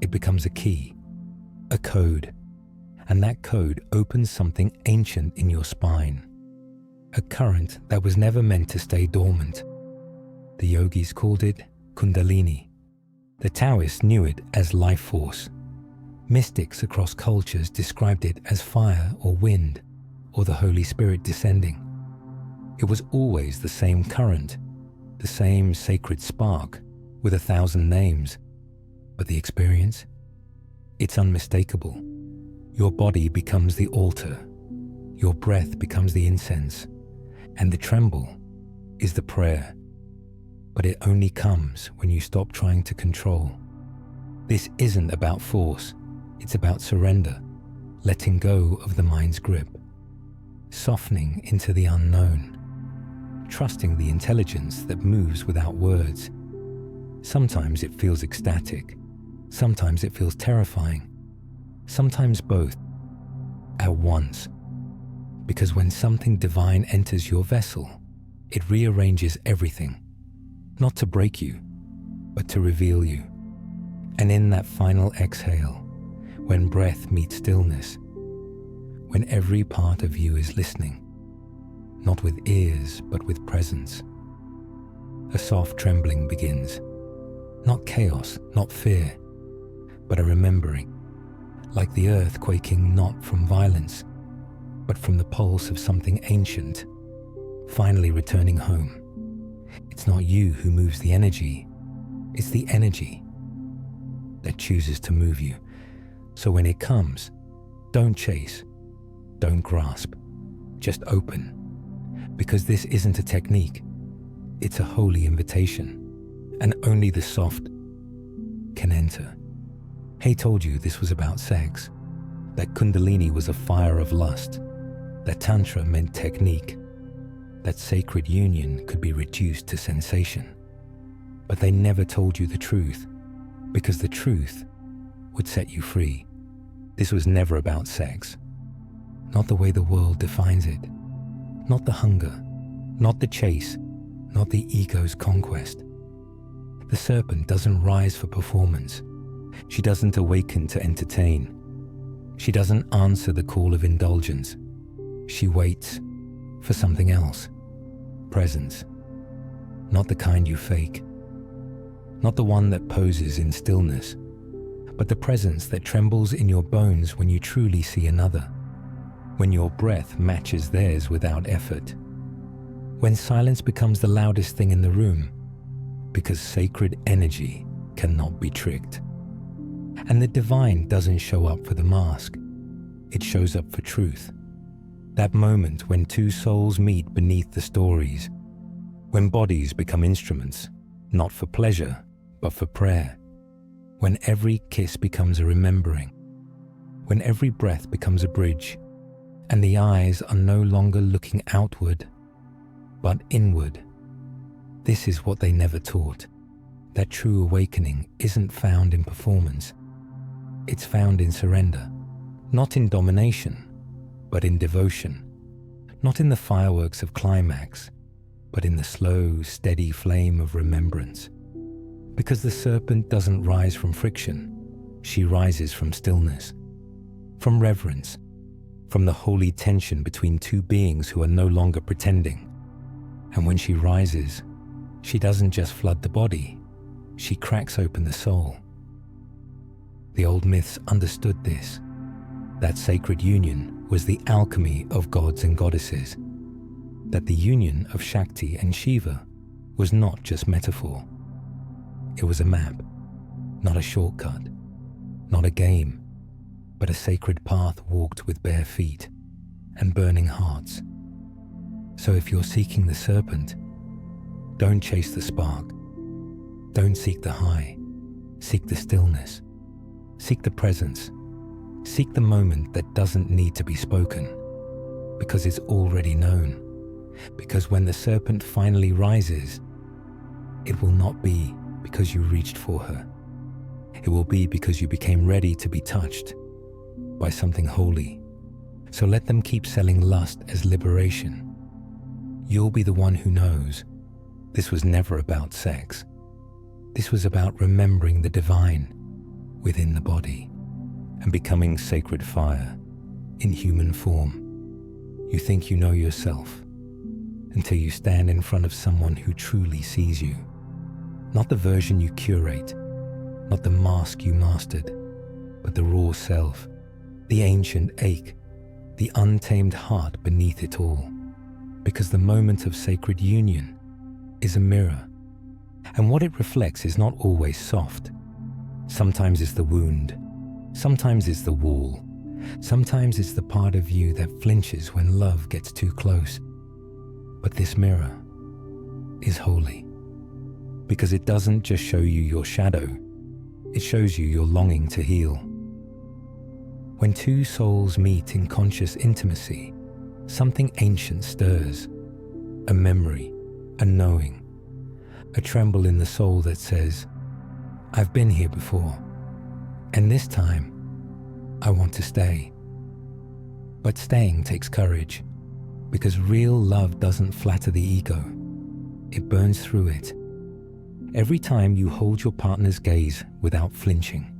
A: it becomes a key, a code, and that code opens something ancient in your spine, a current that was never meant to stay dormant. The yogis called it Kundalini. The Taoists knew it as life force. Mystics across cultures described it as fire or wind, or the Holy Spirit descending. It was always the same current, the same sacred spark, with 1,000 names. But the experience? It's unmistakable. Your body becomes the altar, your breath becomes the incense, and the tremble is the prayer. But it only comes when you stop trying to control. This isn't about force, it's about surrender, letting go of the mind's grip, softening into the unknown, trusting the intelligence that moves without words. Sometimes it feels ecstatic, sometimes it feels terrifying, sometimes both at once. Because when something divine enters your vessel, it rearranges everything. not to break you, but to reveal you. And in that final exhale, when breath meets stillness, when every part of you is listening, not with ears, but with presence, a soft trembling begins. Not chaos, not fear, but a remembering, like the earth quaking not from violence, but from the pulse of something ancient, finally returning home. It's not you who moves the energy, it's the energy that chooses to move you. So when it comes, don't chase, don't grasp, just open. Because this isn't a technique, it's a holy invitation, and only the soft can enter. Hay told you this was about sex, that Kundalini was a fire of lust, that Tantra meant technique, that sacred union could be reduced to sensation. But they never told you the truth, because the truth would set you free. This was never about sex, not the way the world defines it, not the hunger, not the chase, not the ego's conquest. The serpent doesn't rise for performance. She doesn't awaken to entertain. She doesn't answer the call of indulgence. She waits for something else. Presence. Not the kind you fake. Not the one that poses in stillness, but the presence that trembles in your bones when you truly see another. When your breath matches theirs without effort. When silence becomes the loudest thing in the room, because sacred energy cannot be tricked. And the divine doesn't show up for the mask, it shows up for truth. That moment when two souls meet beneath the stories, when bodies become instruments, not for pleasure, but for prayer. When every kiss becomes a remembering, when every breath becomes a bridge, and the eyes are no longer looking outward, but inward. This is what they never taught, that true awakening isn't found in performance. It's found in surrender, not in domination, but in devotion, not in the fireworks of climax, but in the slow, steady flame of remembrance. Because the serpent doesn't rise from friction, she rises from stillness, from reverence, from the holy tension between two beings who are no longer pretending. And when she rises, she doesn't just flood the body, she cracks open the soul. The old myths understood this, that sacred union was the alchemy of gods and goddesses, that the union of Shakti and Shiva was not just metaphor. It was a map, not a shortcut, not a game, but a sacred path walked with bare feet and burning hearts. So if you're seeking the serpent, don't chase the spark. Don't seek the high. Seek the stillness. Seek the presence. Seek the moment that doesn't need to be spoken, because it's already known. Because when the serpent finally rises, it will not be because you reached for her. It will be because you became ready to be touched by something holy. So let them keep selling lust as liberation. You'll be the one who knows this was never about sex. This was about remembering the divine within the body and becoming sacred fire in human form. You think you know yourself until you stand in front of someone who truly sees you. Not the version you curate, not the mask you mastered, but the raw self, the ancient ache, the untamed heart beneath it all. Because the moment of sacred union is a mirror, and what it reflects is not always soft. Sometimes it's the wound, sometimes it's the wall, sometimes it's the part of you that flinches when love gets too close. But this mirror is holy, because it doesn't just show you your shadow, it shows you your longing to heal. When two souls meet in conscious intimacy, something ancient stirs, a memory, a knowing, a tremble in the soul that says, I've been here before, and this time, I want to stay. But staying takes courage, because real love doesn't flatter the ego, it burns through it, Every time you hold your partner's gaze without flinching.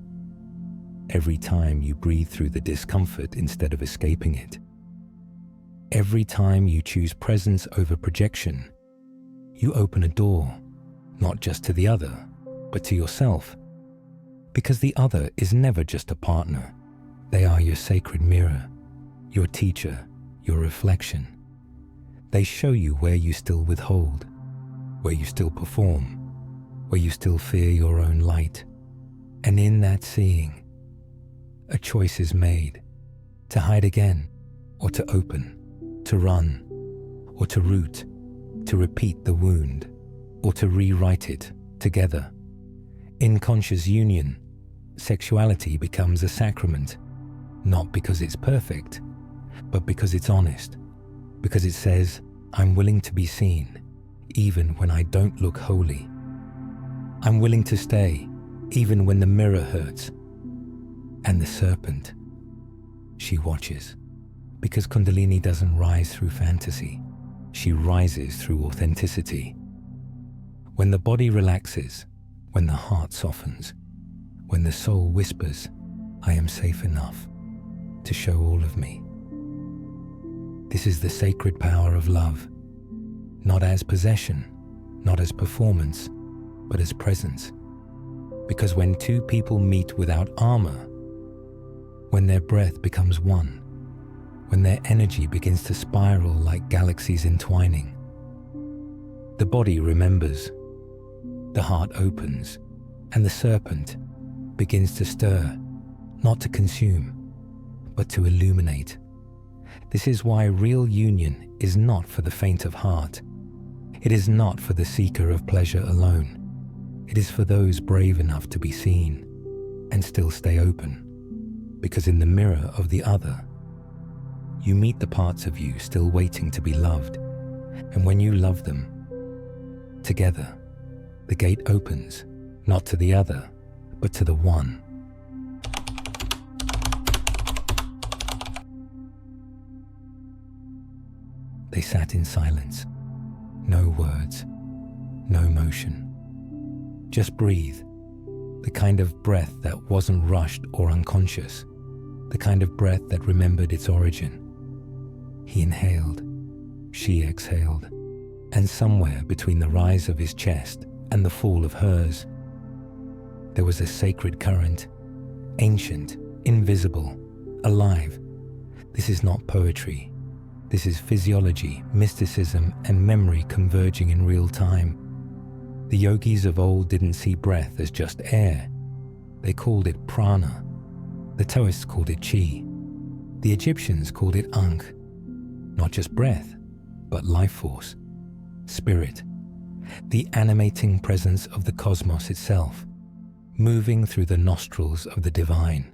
A: Every time you breathe through the discomfort instead of escaping it. Every time you choose presence over projection, you open a door, not just to the other, but to yourself. Because the other is never just a partner. They are your sacred mirror, your teacher, your reflection. They show you where you still withhold, where you still perform, where you still fear your own light. And in that seeing, a choice is made to hide again, or to open, to run, or to root, to repeat the wound, or to rewrite it together. In conscious union, sexuality becomes a sacrament, not because it's perfect, but because it's honest, because it says, I'm willing to be seen, even when I don't look holy. I'm willing to stay, even when the mirror hurts. And the serpent, she watches, because Kundalini doesn't rise through fantasy. She rises through authenticity. When the body relaxes, when the heart softens, when the soul whispers, I am safe enough to show all of me. This is the sacred power of love, not as possession, not as performance, but as presence. Because when two people meet without armor, when their breath becomes one, when their energy begins to spiral like galaxies entwining, the body remembers, the heart opens, and the serpent begins to stir, not to consume, but to illuminate. This is why real union is not for the faint of heart. It is not for the seeker of pleasure alone. It is for those brave enough to be seen and still stay open. Because in the mirror of the other, you meet the parts of you still waiting to be loved. And when you love them, together, the gate opens, not to the other, but to the one. They sat in silence. No words, no motion. Just breathe. The kind of breath that wasn't rushed or unconscious. The kind of breath that remembered its origin. He inhaled. She exhaled. And somewhere between the rise of his chest and the fall of hers, there was a sacred current. Ancient, invisible, alive. This is not poetry. This is physiology, mysticism, and memory converging in real time. The yogis of old didn't see breath as just air. They called it prana. The Taoists called it chi. The Egyptians called it ankh. Not just breath, but life force, spirit, the animating presence of the cosmos itself, moving through the nostrils of the divine.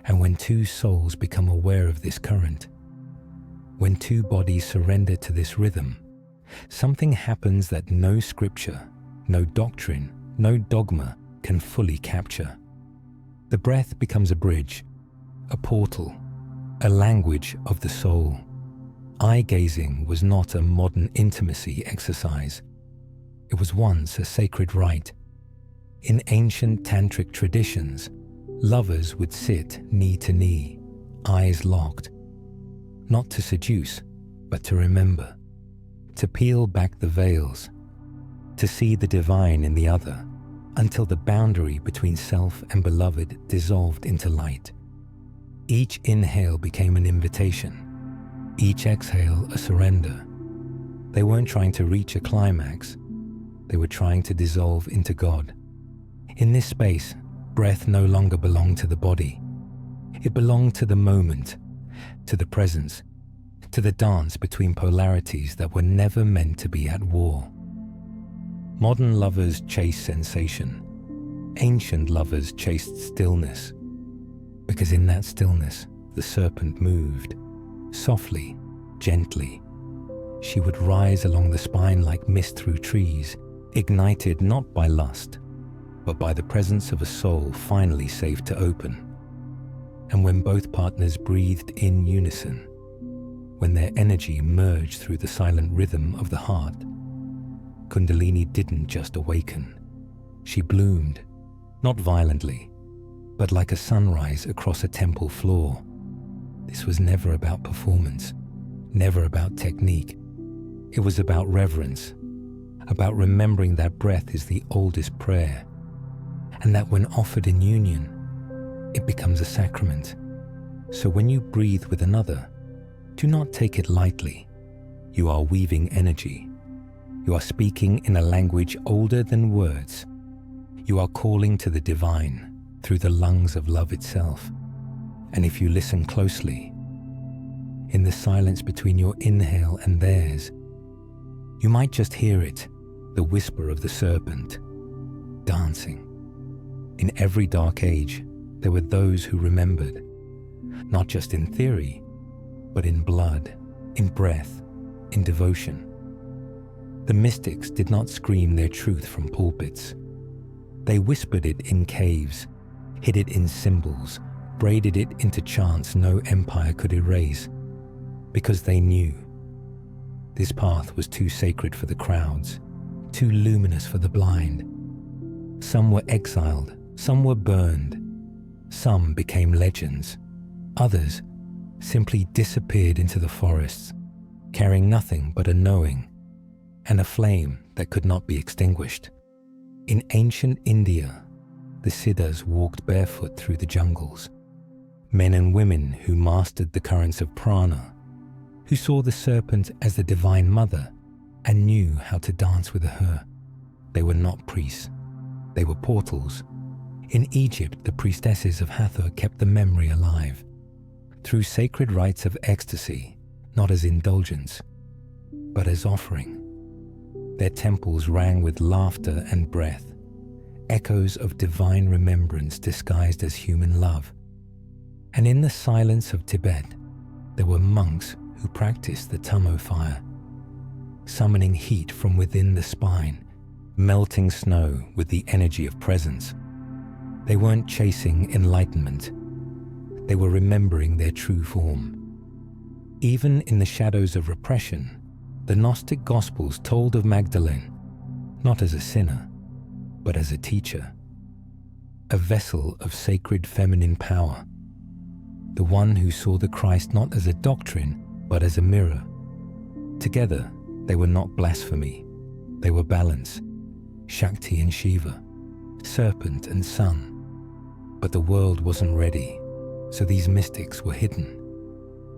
A: And when two souls become aware of this current, when two bodies surrender to this rhythm, something happens that no scripture, no doctrine, no dogma can fully capture. The breath becomes a bridge, a portal, a language of the soul. Eye-gazing was not a modern intimacy exercise. It was once a sacred rite. In ancient Tantric traditions, lovers would sit knee to knee, eyes locked, not to seduce, but to remember, to peel back the veils, to see the divine in the other, until the boundary between self and beloved dissolved into light. Each inhale became an invitation, each exhale a surrender. They weren't trying to reach a climax, they were trying to dissolve into God. In this space, breath no longer belonged to the body. It belonged to the moment, to the presence, to the dance between polarities that were never meant to be at war. Modern lovers chase sensation. Ancient lovers chased stillness. Because in that stillness, the serpent moved. Softly, gently. She would rise along the spine like mist through trees, ignited not by lust, but by the presence of a soul finally safe to open. And when both partners breathed in unison, when their energy merged through the silent rhythm of the heart, Kundalini didn't just awaken. She bloomed, not violently, but like a sunrise across a temple floor. This was never about performance, never about technique. It was about reverence, about remembering that breath is the oldest prayer, and that when offered in union, it becomes a sacrament. So when you breathe with another, do not take it lightly. You are weaving energy. You are speaking in a language older than words. You are calling to the divine through the lungs of love itself. And if you listen closely, in the silence between your inhale and theirs, you might just hear it, the whisper of the serpent, dancing. In every dark age, there were those who remembered, not just in theory, but in blood, in breath, in devotion. The mystics did not scream their truth from pulpits. They whispered it in caves, hid it in symbols, braided it into chants no empire could erase, because they knew this path was too sacred for the crowds, too luminous for the blind. Some were exiled, some were burned, some became legends. Others simply disappeared into the forests, carrying nothing but a knowing and a flame that could not be extinguished. In ancient India, the Siddhas walked barefoot through the jungles, men and women who mastered the currents of prana, who saw the serpent as the divine mother and knew how to dance with her. They were not priests, they were portals. In Egypt, the priestesses of Hathor kept the memory alive, through sacred rites of ecstasy, not as indulgence, but as offering. Their temples rang with laughter and breath, echoes of divine remembrance disguised as human love. And in the silence of Tibet, there were monks who practiced the Tummo fire, summoning heat from within the spine, melting snow with the energy of presence. They weren't chasing enlightenment. They were remembering their true form. Even in the shadows of repression, the Gnostic Gospels told of Magdalene, not as a sinner, but as a teacher, a vessel of sacred feminine power, the one who saw the Christ not as a doctrine, but as a mirror. Together, they were not blasphemy. They were balance, Shakti and Shiva, serpent and sun. But the world wasn't ready, so these mystics were hidden,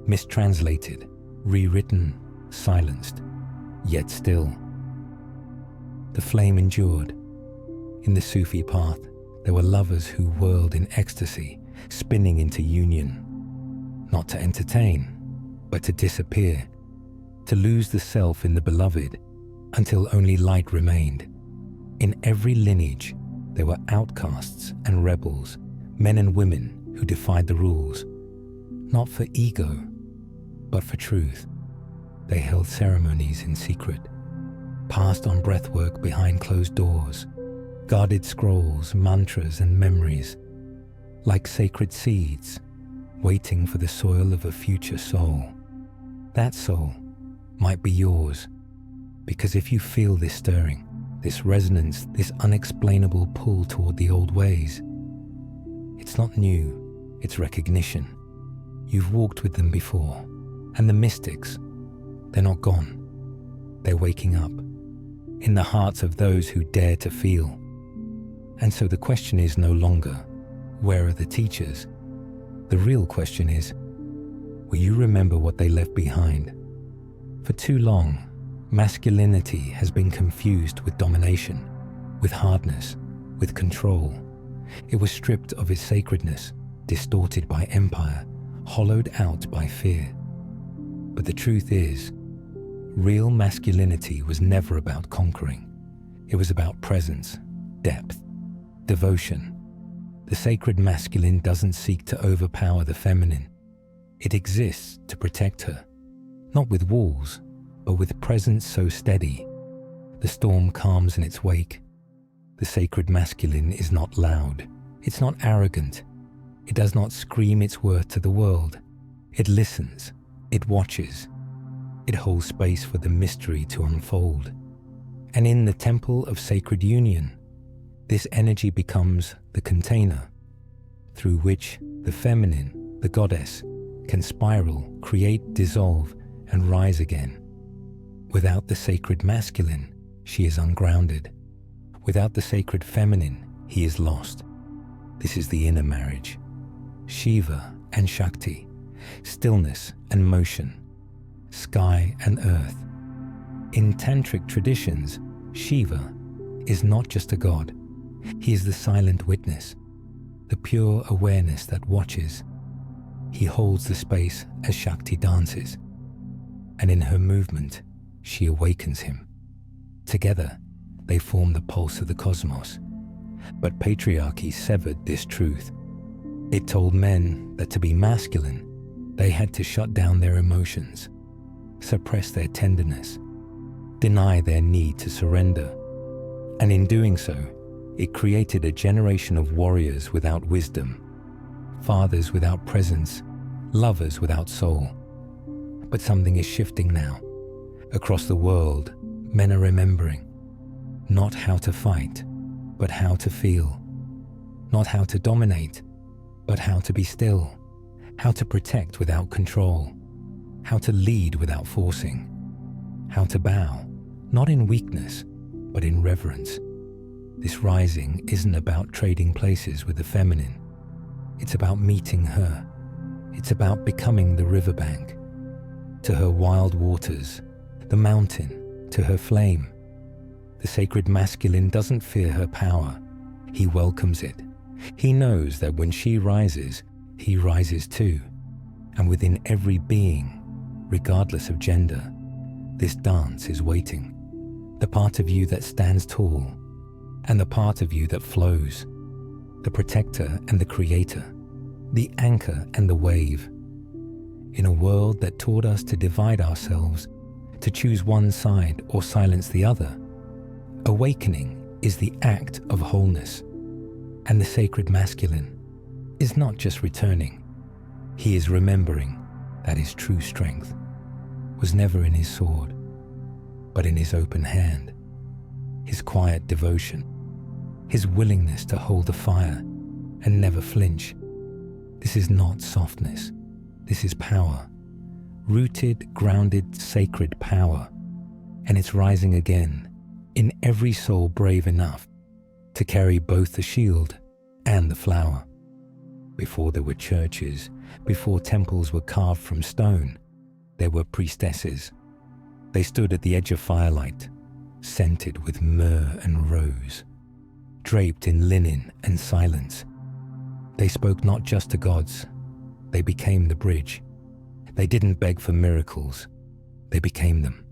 A: mistranslated, rewritten, silenced, yet still. The flame endured. In the Sufi path, there were lovers who whirled in ecstasy, spinning into union, not to entertain, but to disappear, to lose the self in the beloved until only light remained. In every lineage, there were outcasts and rebels, men and women who defied the rules, not for ego, but for truth. They held ceremonies in secret, passed on breathwork behind closed doors, guarded scrolls, mantras, and memories, like sacred seeds, waiting for the soil of a future soul. That soul might be yours, because if you feel this stirring, this resonance, this unexplainable pull toward the old ways, it's not new, it's recognition. You've walked with them before, and the mystics, they're not gone. They're waking up in the hearts of those who dare to feel. And so the question is no longer, where are the teachers? The real question is, will you remember what they left behind? For too long, masculinity has been confused with domination, with hardness, with control. It was stripped of its sacredness, distorted by empire, hollowed out by fear. But the truth is, real masculinity was never about conquering. It was about presence, depth, devotion. The sacred masculine doesn't seek to overpower the feminine. It exists to protect her, not with walls, but with presence so steady, the storm calms in its wake. The sacred masculine is not loud. It's not arrogant. It does not scream its worth to the world. It listens. It watches. It holds space for the mystery to unfold. And in the temple of sacred union, this energy becomes the container through which the feminine, the goddess, can spiral, create, dissolve, and rise again. Without the sacred masculine, she is ungrounded. Without the sacred feminine, he is lost. This is the inner marriage. Shiva and Shakti, stillness and motion, sky and earth. In Tantric traditions, Shiva is not just a god. He is the silent witness, the pure awareness that watches. He holds the space as Shakti dances, and in her movement, she awakens him. Together, they form the pulse of the cosmos. But patriarchy severed this truth. It told men that to be masculine, they had to shut down their emotions, suppress their tenderness, deny their need to surrender. And in doing so, it created a generation of warriors without wisdom, fathers without presence, lovers without soul. But something is shifting now. Across the world, men are remembering not how to fight, but how to feel. Not how to dominate, but how to be still. How to protect without control. How to lead without forcing. How to bow, not in weakness, but in reverence. This rising isn't about trading places with the feminine. It's about meeting her. It's about becoming the riverbank. To her wild waters, the mountain, to her flame. The sacred masculine doesn't fear her power. He welcomes it. He knows that when she rises, he rises too. And within every being, regardless of gender, this dance is waiting. The part of you that stands tall, and the part of you that flows. The protector and the creator. The anchor and the wave. In a world that taught us to divide ourselves, to choose one side or silence the other, awakening is the act of wholeness. And the sacred masculine is not just returning. He is remembering that his true strength was never in his sword, but in his open hand, his quiet devotion, his willingness to hold the fire and never flinch. This is not softness. This is power. Rooted, grounded, sacred power. And it's rising again in every soul brave enough to carry both the shield and the flower. Before there were churches, before temples were carved from stone, there were priestesses. They stood at the edge of firelight, scented with myrrh and rose, draped in linen and silence. They spoke not just to gods, they became the bridge. They didn't beg for miracles, they became them.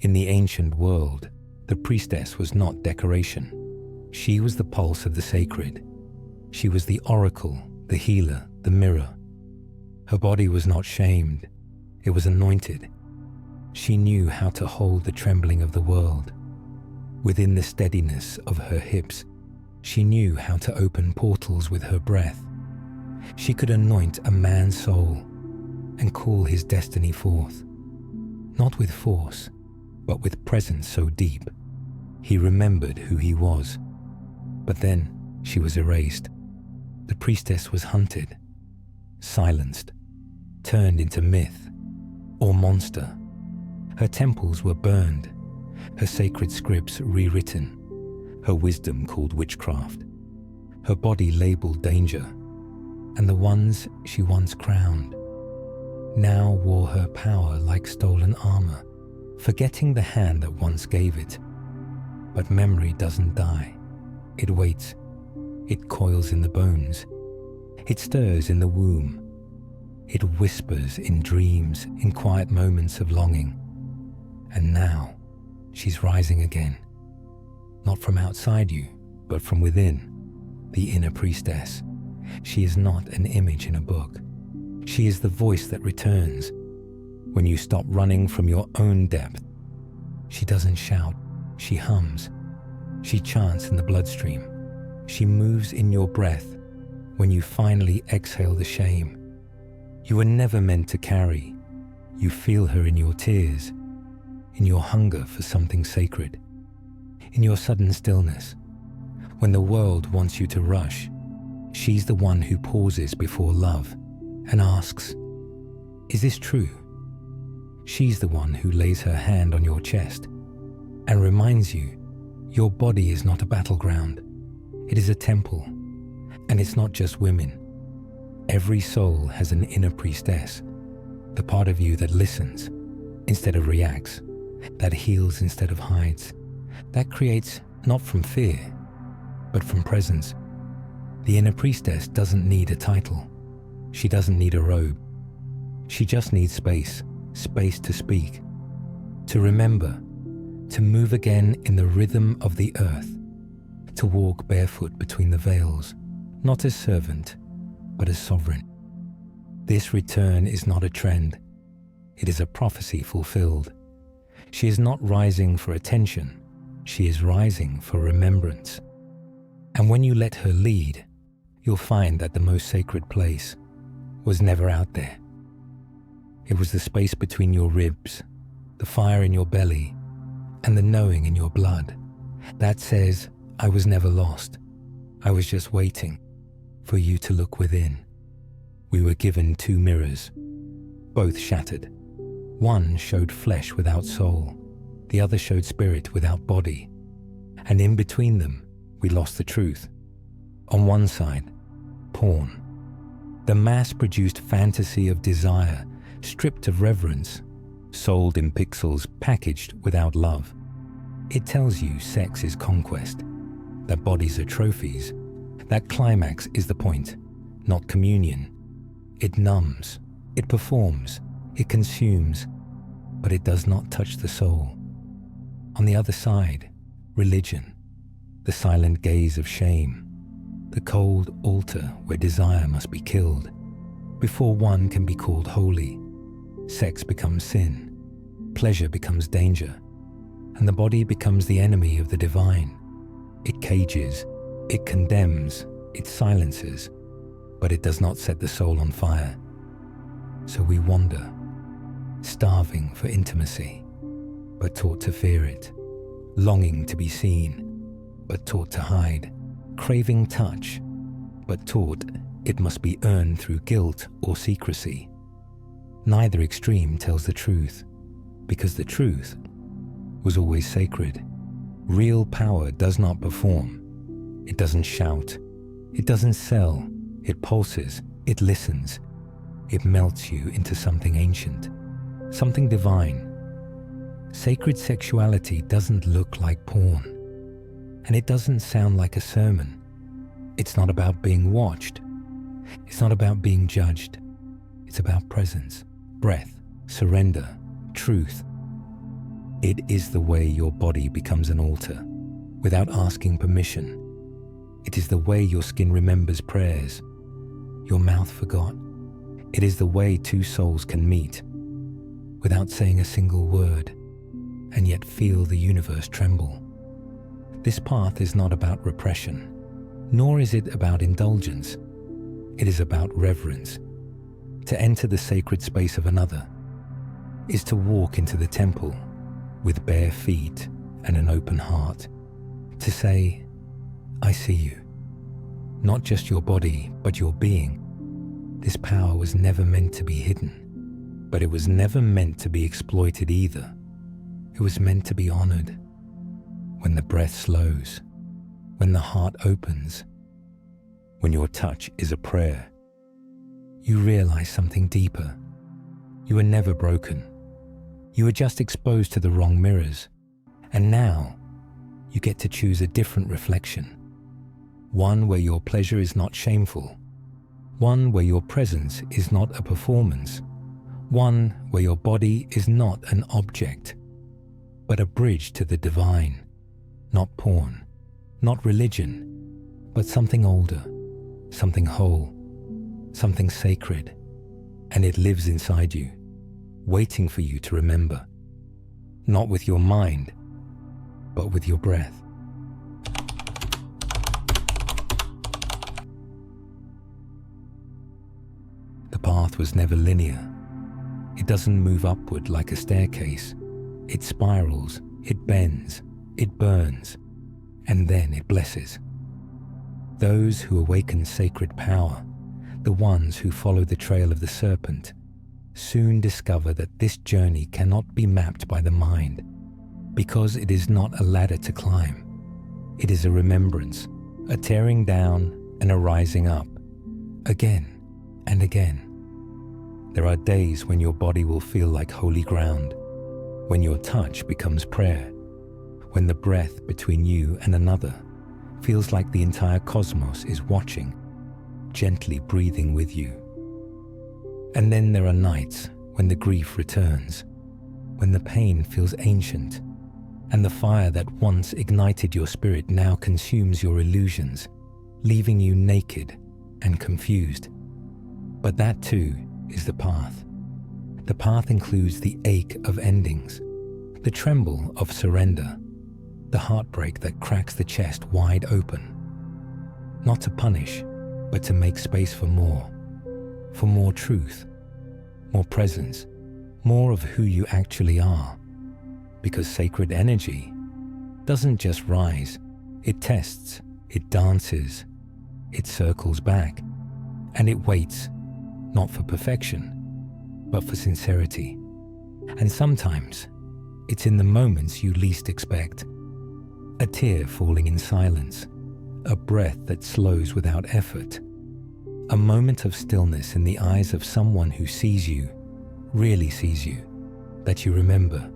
A: In the ancient world, the priestess was not decoration. She was the pulse of the sacred. She was the oracle, the healer, the mirror. Her body was not shamed, it was anointed. She knew how to hold the trembling of the world. Within the steadiness of her hips, she knew how to open portals with her breath. She could anoint a man's soul and call his destiny forth, not with force, but with presence so deep. He remembered who he was. But then she was erased. The priestess was hunted, silenced, turned into myth or monster. Her temples were burned, her sacred scripts rewritten, her wisdom called witchcraft, her body labeled danger, and the ones she once crowned now wore her power like stolen armor, forgetting the hand that once gave it. But memory doesn't die. It waits. It coils in the bones. It stirs in the womb. It whispers in dreams, in quiet moments of longing. And now, she's rising again. Not from outside you, but from within, the inner priestess. She is not an image in a book. She is the voice that returns. When you stop running from your own depth, she doesn't shout, she hums. She chants in the bloodstream. She moves in your breath when you finally exhale the shame. You were never meant to carry. You feel her in your tears, in your hunger for something sacred. In your sudden stillness, when the world wants you to rush, she's the one who pauses before love and asks, "Is this true?" She's the one who lays her hand on your chest and reminds you your body is not a battleground. It is a temple. And it's not just women. Every soul has an inner priestess, the part of you that listens instead of reacts, that heals instead of hides, that creates not from fear, but from presence. The inner priestess doesn't need a title. She doesn't need a robe. She just needs space to speak, to remember, to move again in the rhythm of the earth, to walk barefoot between the veils, not as servant, but as sovereign. This return is not a trend. It is a prophecy fulfilled. She is not rising for attention. She is rising for remembrance. And when you let her lead, you'll find that the most sacred place was never out there. It was the space between your ribs, the fire in your belly, and the knowing in your blood that says, "I was never lost. I was just waiting for you to look within." We were given 2 mirrors, both shattered. One showed flesh without soul, the other showed spirit without body. And in between them, we lost the truth. On one side, porn, the mass-produced fantasy of desire, stripped of reverence, sold in pixels, packaged without love. It tells you sex is conquest, that bodies are trophies, that climax is the point, not communion. It numbs, it performs, it consumes, but it does not touch the soul. On the other side, religion, the silent gaze of shame, the cold altar where desire must be killed. Before one can be called holy, sex becomes sin, pleasure becomes danger, and the body becomes the enemy of the divine. It cages, it condemns, it silences, but it does not set the soul on fire. So we wander, starving for intimacy, but taught to fear it, longing to be seen, but taught to hide, craving touch, but taught it must be earned through guilt or secrecy. Neither extreme tells the truth, because the truth was always sacred. Real power does not perform. It doesn't shout. It doesn't sell. It pulses. It listens. It melts you into something ancient, something divine. Sacred sexuality doesn't look like porn, and it doesn't sound like a sermon. It's not about being watched. It's not about being judged. It's about presence, breath, surrender, truth. It is the way your body becomes an altar, without asking permission. It is the way your skin remembers prayers, your mouth forgot. It is the way 2 souls can meet, without saying a single word, and yet feel the universe tremble. This path is not about repression, nor is it about indulgence. It is about reverence. To enter the sacred space of another is to walk into the temple with bare feet and an open heart, to say, "I see you." Not just your body, but your being. This power was never meant to be hidden, but it was never meant to be exploited either. It was meant to be honored. When the breath slows, when the heart opens, when your touch is a prayer, you realize something deeper. You were never broken. You were just exposed to the wrong mirrors. And now, you get to choose a different reflection. One where your pleasure is not shameful. One where your presence is not a performance. One where your body is not an object, but a bridge to the divine. Not porn, not religion, but something older, something whole, something sacred. And it lives inside you, waiting for you to remember. Not with your mind, but with your breath. The path was never linear. It doesn't move upward like a staircase. It spirals, it bends, it burns, and then it blesses. Those who awaken sacred power, the ones who follow the trail of the serpent, soon discover that this journey cannot be mapped by the mind, because it is not a ladder to climb. It is a remembrance, a tearing down and a rising up, again and again. There are days when your body will feel like holy ground, when your touch becomes prayer, when the breath between you and another feels like the entire cosmos is watching, gently breathing with you. And then there are nights when the grief returns, when the pain feels ancient, and the fire that once ignited your spirit now consumes your illusions, leaving you naked and confused. But that too is the path. The path includes the ache of endings, the tremble of surrender, the heartbreak that cracks the chest wide open. Not to punish, but to make space for more truth, more presence, more of who you actually are. Because sacred energy doesn't just rise, it tests, it dances, it circles back, and it waits, not for perfection, but for sincerity. And sometimes, it's in the moments you least expect. A tear falling in silence, a breath that slows without effort, a moment of stillness in the eyes of someone who sees you, really sees you, that you remember.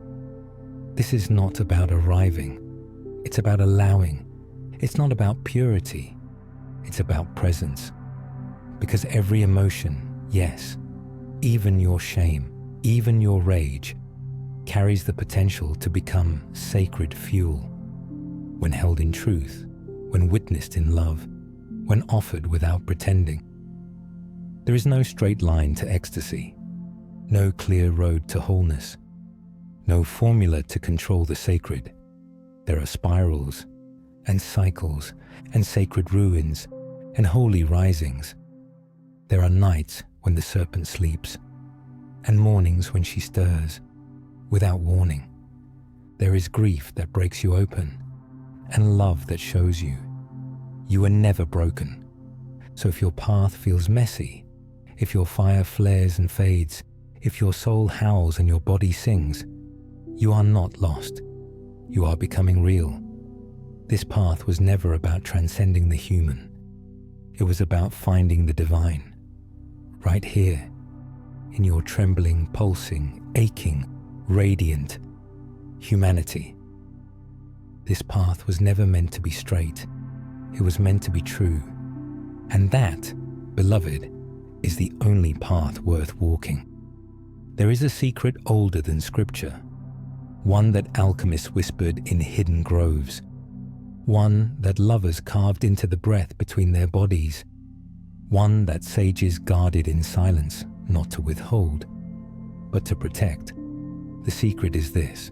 A: This is not about arriving, it's about allowing. It's not about purity, it's about presence. Because every emotion, yes, even your shame, even your rage, carries the potential to become sacred fuel. When held in truth, when witnessed in love, when offered without pretending. There is no straight line to ecstasy, no clear road to wholeness, no formula to control the sacred. There are spirals and cycles and sacred ruins and holy risings. There are nights when the serpent sleeps and mornings when she stirs without warning. There is grief that breaks you open and love that shows you are never broken. So if your path feels messy, if your fire flares and fades, if your soul howls and your body sings, you are not lost. You are becoming real. This path was never about transcending the human. It was about finding the divine, right here, in your trembling, pulsing, aching, radiant humanity. This path was never meant to be straight. It was meant to be true. And that, beloved, is the only path worth walking. There is a secret older than scripture, one that alchemists whispered in hidden groves, one that lovers carved into the breath between their bodies, one that sages guarded in silence, not to withhold, but to protect. The secret is this: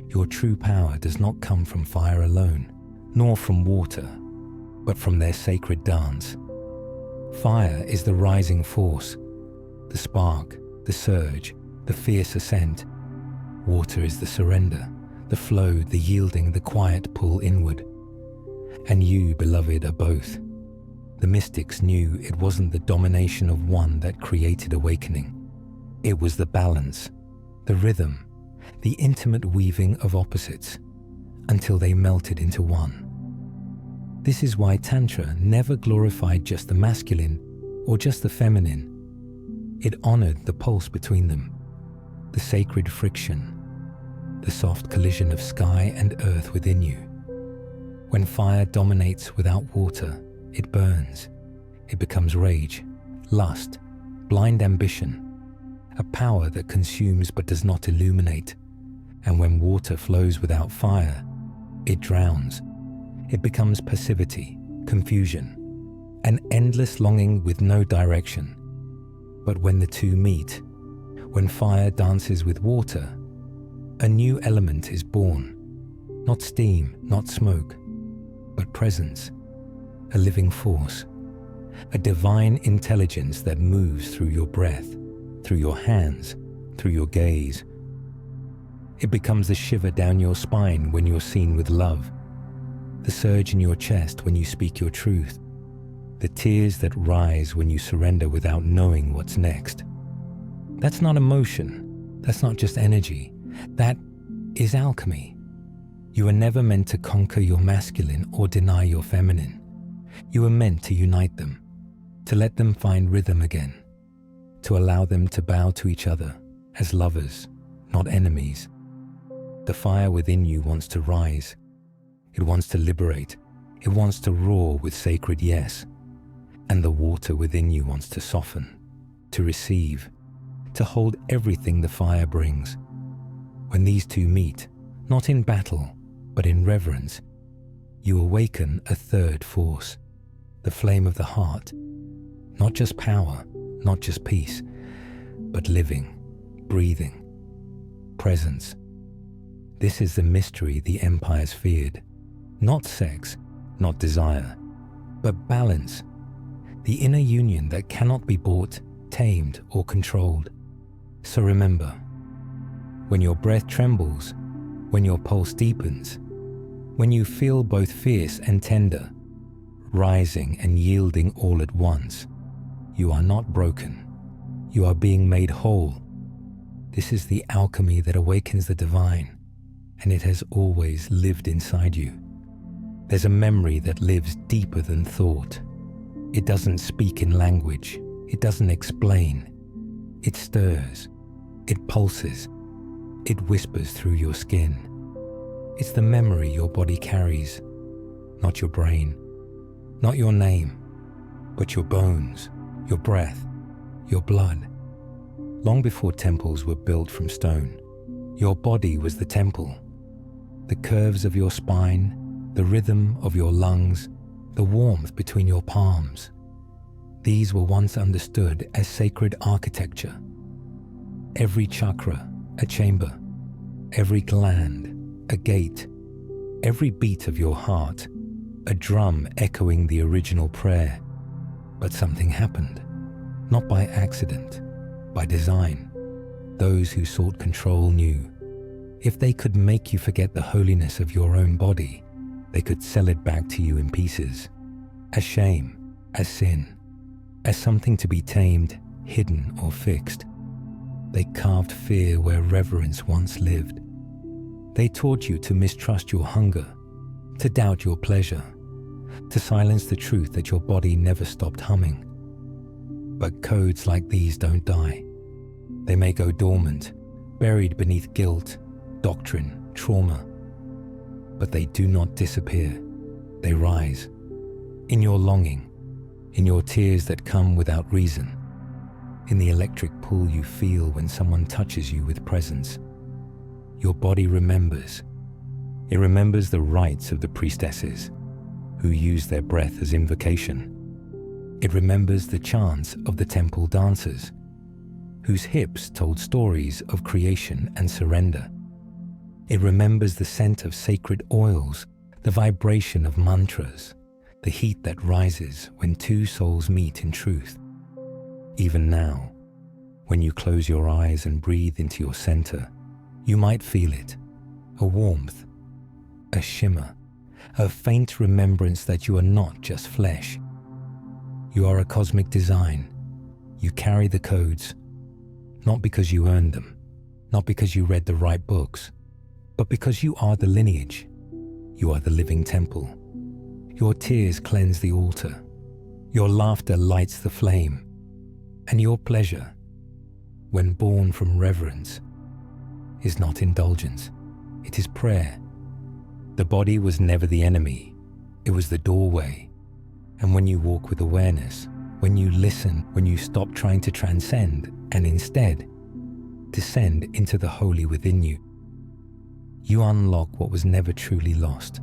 A: your true power does not come from fire alone, nor from water, but from their sacred dance. Fire is the rising force, the spark, the surge, the fierce ascent. Water is the surrender, the flow, the yielding, the quiet pull inward. And you, beloved, are both. The mystics knew it wasn't the domination of one that created awakening. It was the balance, the rhythm, the intimate weaving of opposites, until they melted into one. This is why Tantra never glorified just the masculine or just the feminine. It honored the pulse between them, the sacred friction, the soft collision of sky and earth within you. When fire dominates without water, it burns. It becomes rage, lust, blind ambition, a power that consumes but does not illuminate. And when water flows without fire, it drowns. It becomes passivity, confusion, an endless longing with no direction. But when the two meet, when fire dances with water, a new element is born. Not steam, not smoke, but presence, a living force, a divine intelligence that moves through your breath, through your hands, through your gaze. It becomes the shiver down your spine when you're seen with love, the the surge in your chest when you speak your truth, the tears that rise when you surrender without knowing what's next. That's not emotion. That's not just energy. That is alchemy. You are never meant to conquer your masculine or deny your feminine. You are meant to unite them, to let them find rhythm again, to allow them to bow to each other as lovers, not enemies. The fire within you wants to rise. It wants to liberate. It wants to roar with sacred yes. And the water within you wants to soften, to receive, to hold everything the fire brings. When these two meet, not in battle, but in reverence, you awaken a third force, the flame of the heart. Not just power, not just peace, but living, breathing, presence. This is the mystery the empires feared. Not sex, not desire, but balance. The inner union that cannot be bought, tamed, or controlled. So remember, when your breath trembles, when your pulse deepens, when you feel both fierce and tender, rising and yielding all at once, you are not broken. You are being made whole. This is the alchemy that awakens the divine, and it has always lived inside you. There's a memory that lives deeper than thought. It doesn't speak in language. It doesn't explain. It stirs. It pulses. It whispers through your skin. It's the memory your body carries, not your brain, not your name, but your bones, your breath, your blood. Long before temples were built from stone, your body was the temple. The curves of your spine, the rhythm of your lungs, the warmth between your palms. These were once understood as sacred architecture. Every chakra, a chamber. Every gland, a gate. Every beat of your heart, a drum echoing the original prayer. But something happened, not by accident, by design. Those who sought control knew, if they could make you forget the holiness of your own body, they could sell it back to you in pieces, as shame, as sin, as something to be tamed, hidden, or fixed. They carved fear where reverence once lived. They taught you to mistrust your hunger, to doubt your pleasure, to silence the truth that your body never stopped humming. But codes like these don't die. They may go dormant, buried beneath guilt, doctrine, trauma. But they do not disappear. They rise. In your longing, in your tears that come without reason, in the electric pull you feel when someone touches you with presence. Your body remembers. It remembers the rites of the priestesses, who used their breath as invocation. It remembers the chants of the temple dancers, whose hips told stories of creation and surrender. It remembers the scent of sacred oils, the vibration of mantras, the heat that rises when two souls meet in truth. Even now, when you close your eyes and breathe into your center, you might feel it, a warmth, a shimmer, a faint remembrance that you are not just flesh. You are a cosmic design. You carry the codes, not because you earned them, not because you read the right books, but because you are the lineage. You are the living temple. Your tears cleanse the altar. Your laughter lights the flame. And your pleasure, when born from reverence, is not indulgence. It is prayer. The body was never the enemy. It was the doorway. And when you walk with awareness, when you listen, when you stop trying to transcend and instead descend into the holy within you, you unlock what was never truly lost.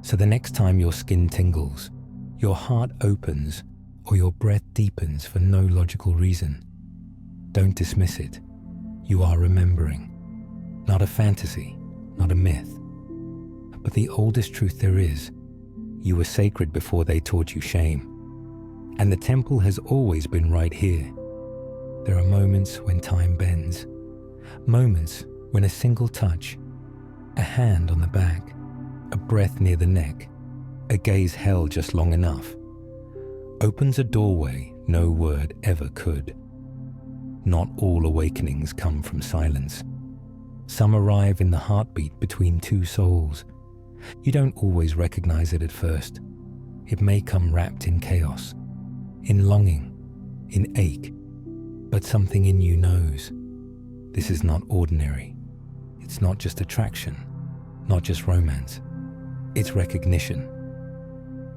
A: So the next time your skin tingles, your heart opens, or your breath deepens for no logical reason, don't dismiss it. You are remembering. Not a fantasy, not a myth, but the oldest truth there is. You were sacred before they taught you shame. And the temple has always been right here. There are moments when time bends. Moments when a single touch, a hand on the back, a breath near the neck, a gaze held just long enough, opens a doorway no word ever could. Not all awakenings come from silence. Some arrive in the heartbeat between two souls. You don't always recognize it at first. It may come wrapped in chaos, in longing, in ache, but something in you knows. This is not ordinary. It's not just attraction, not just romance. It's recognition.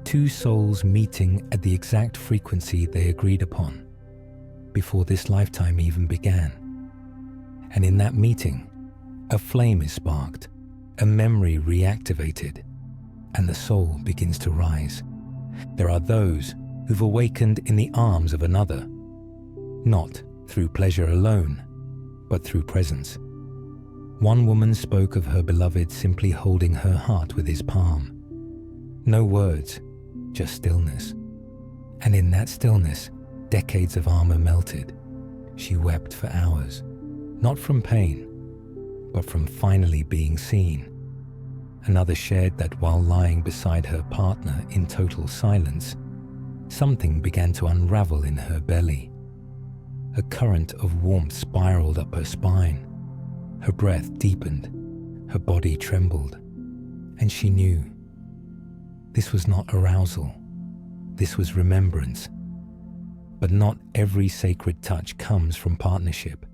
A: Two souls meeting at the exact frequency they agreed upon before this lifetime even began. And in that meeting, a flame is sparked, a memory reactivated, and the soul begins to rise. There are those who've awakened in the arms of another, not through pleasure alone, but through presence. One woman spoke of her beloved simply holding her heart with his palm. No words, just stillness. And in that stillness, decades of armor melted. She wept for hours, not from pain, but from finally being seen. Another shared that while lying beside her partner in total silence, something began to unravel in her belly. A current of warmth spiraled up her spine. Her breath deepened, her body trembled, and she knew. This was not arousal, this was remembrance. But not every sacred touch comes from partnership.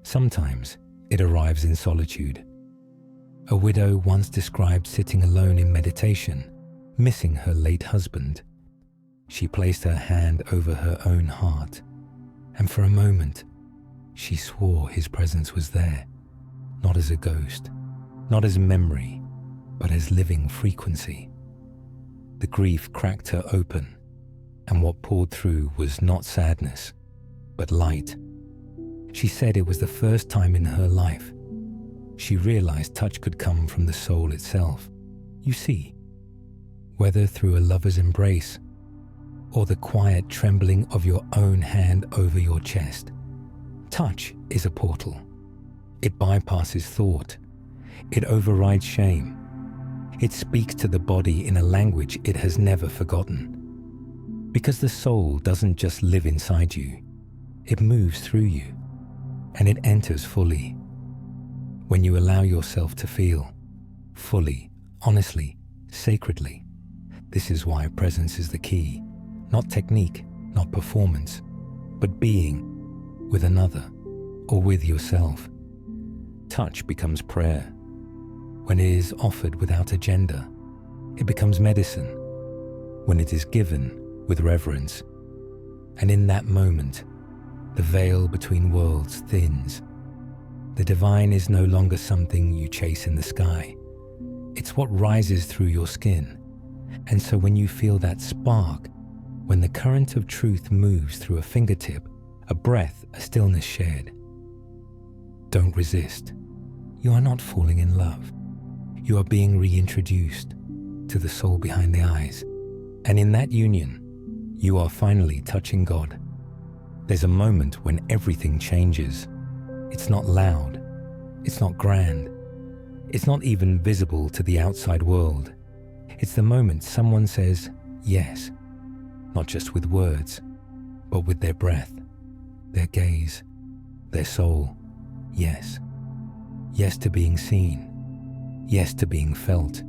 A: Sometimes it arrives in solitude. A widow once described sitting alone in meditation, missing her late husband. She placed her hand over her own heart, and for a moment, she swore his presence was there, not as a ghost, not as memory, but as living frequency. The grief cracked her open, and what poured through was not sadness, but light. She said it was the first time in her life she realized touch could come from the soul itself. You see, whether through a lover's embrace or the quiet trembling of your own hand over your chest, touch is a portal. It bypasses thought. It overrides shame. It speaks to the body in a language it has never forgotten. Because the soul doesn't just live inside you, it moves through you, and it enters fully. When you allow yourself to feel, fully, honestly, sacredly, this is why presence is the key. Not technique, not performance, but being with another or with yourself. Touch becomes prayer. When it is offered without agenda, it becomes medicine. When it is given with reverence. And in that moment, the veil between worlds thins. The divine is no longer something you chase in the sky. It's what rises through your skin. And so when you feel that spark, when the current of truth moves through a fingertip, a breath, a stillness shared, don't resist. You are not falling in love. You are being reintroduced to the soul behind the eyes. And in that union, you are finally touching God. There's a moment when everything changes. It's not loud. It's not grand. It's not even visible to the outside world. It's the moment someone says yes, not just with words, but with their breath, their gaze, their soul. Yes. Yes to being seen. Yes to being felt.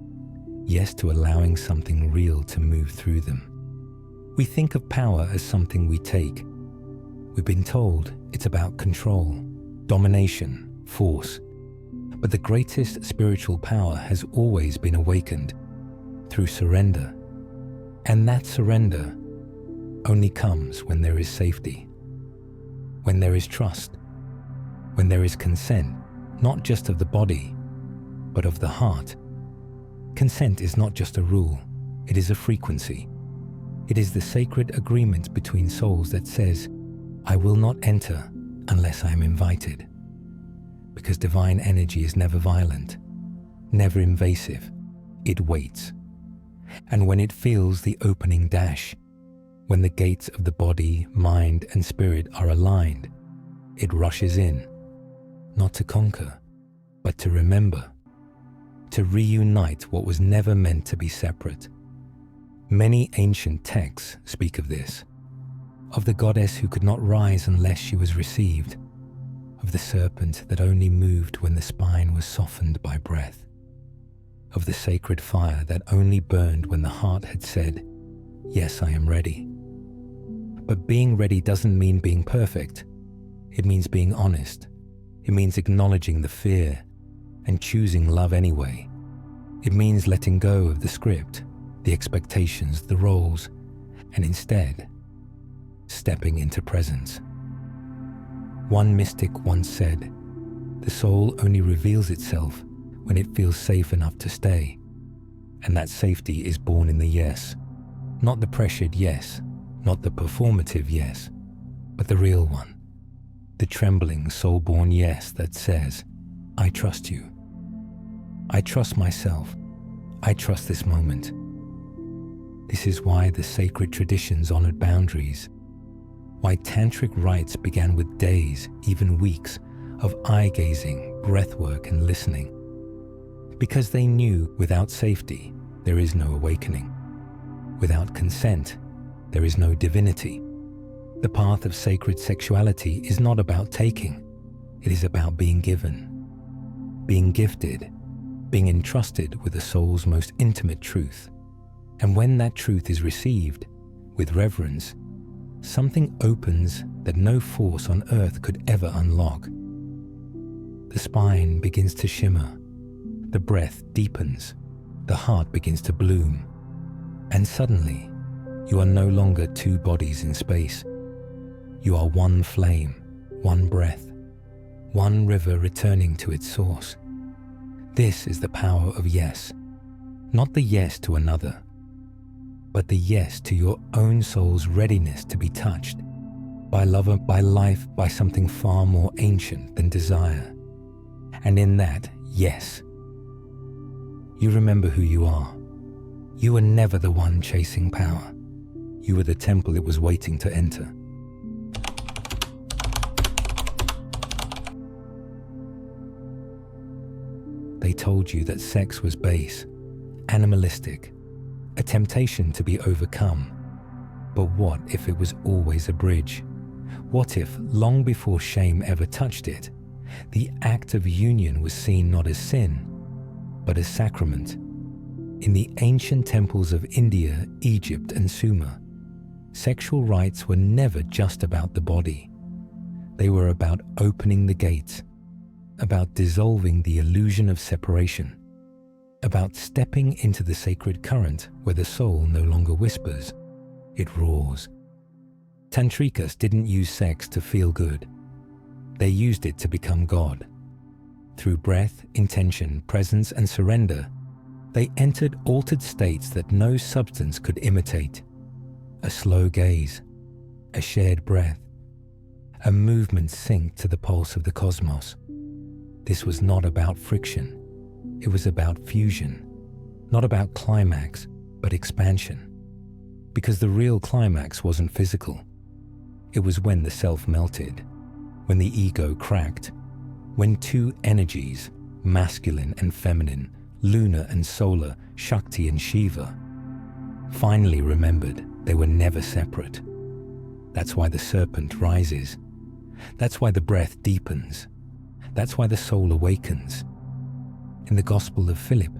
A: Yes to allowing something real to move through them. We think of power as something we take. We've been told it's about control, domination, force. But the greatest spiritual power has always been awakened through surrender. And that surrender only comes when there is safety, when there is trust, when there is consent, not just of the body, but of the heart. Consent is not just a rule, it is a frequency. It is the sacred agreement between souls that says, I will not enter unless I am invited. Because divine energy is never violent, never invasive, it waits. And when it feels the opening dash, when the gates of the body, mind, and spirit are aligned, it rushes in, not to conquer, but to remember, to reunite what was never meant to be separate. Many ancient texts speak of this, of the goddess who could not rise unless she was received, of the serpent that only moved when the spine was softened by breath, of the sacred fire that only burned when the heart had said, "Yes, I am ready." But being ready doesn't mean being perfect. It means being honest. It means acknowledging the fear and choosing love anyway. It means letting go of the script, the expectations, the roles, and instead stepping into presence. One mystic once said, "The soul only reveals itself when it feels safe enough to stay." And that safety is born in the yes. Not the pressured yes, not the performative yes, but the real one. The trembling, soul-born yes that says, "I trust you. I trust myself. I trust this moment." This is why the sacred traditions honored boundaries, why Tantric rites began with days, even weeks, of eye-gazing, breathwork and listening. Because they knew without safety, there is no awakening. Without consent, there is no divinity. The path of sacred sexuality is not about taking. It is about being given, being gifted, being entrusted with the soul's most intimate truth. And when that truth is received with reverence, something opens that no force on earth could ever unlock. The spine begins to shimmer, the breath deepens, the heart begins to bloom, and suddenly you are no longer two bodies in space. You are one flame, one breath, one river returning to its source. This is the power of yes, not the yes to another, but the yes to your own soul's readiness to be touched by love, by life, by something far more ancient than desire. And in that yes, you remember who you are. You were never the one chasing power. You were the temple it was waiting to enter. They told you that sex was base, animalistic, a temptation to be overcome. But what if it was always a bridge? What if, long before shame ever touched it, the act of union was seen not as sin, but as sacrament? In the ancient temples of India, Egypt, and Sumer, sexual rites were never just about the body. They were about opening the gates, about dissolving the illusion of separation, about stepping into the sacred current where the soul no longer whispers, it roars. Tantricas didn't use sex to feel good. They used it to become God. Through breath, intention, presence, and surrender, they entered altered states that no substance could imitate. A slow gaze, a shared breath, a movement synced to the pulse of the cosmos. This was not about friction. It was about fusion, not about climax, but expansion. Because the real climax wasn't physical. It was when the self melted, when the ego cracked, when two energies, masculine and feminine, lunar and solar, Shakti and Shiva, finally remembered they were never separate. That's why the serpent rises. That's why the breath deepens. That's why the soul awakens. In the Gospel of Philip,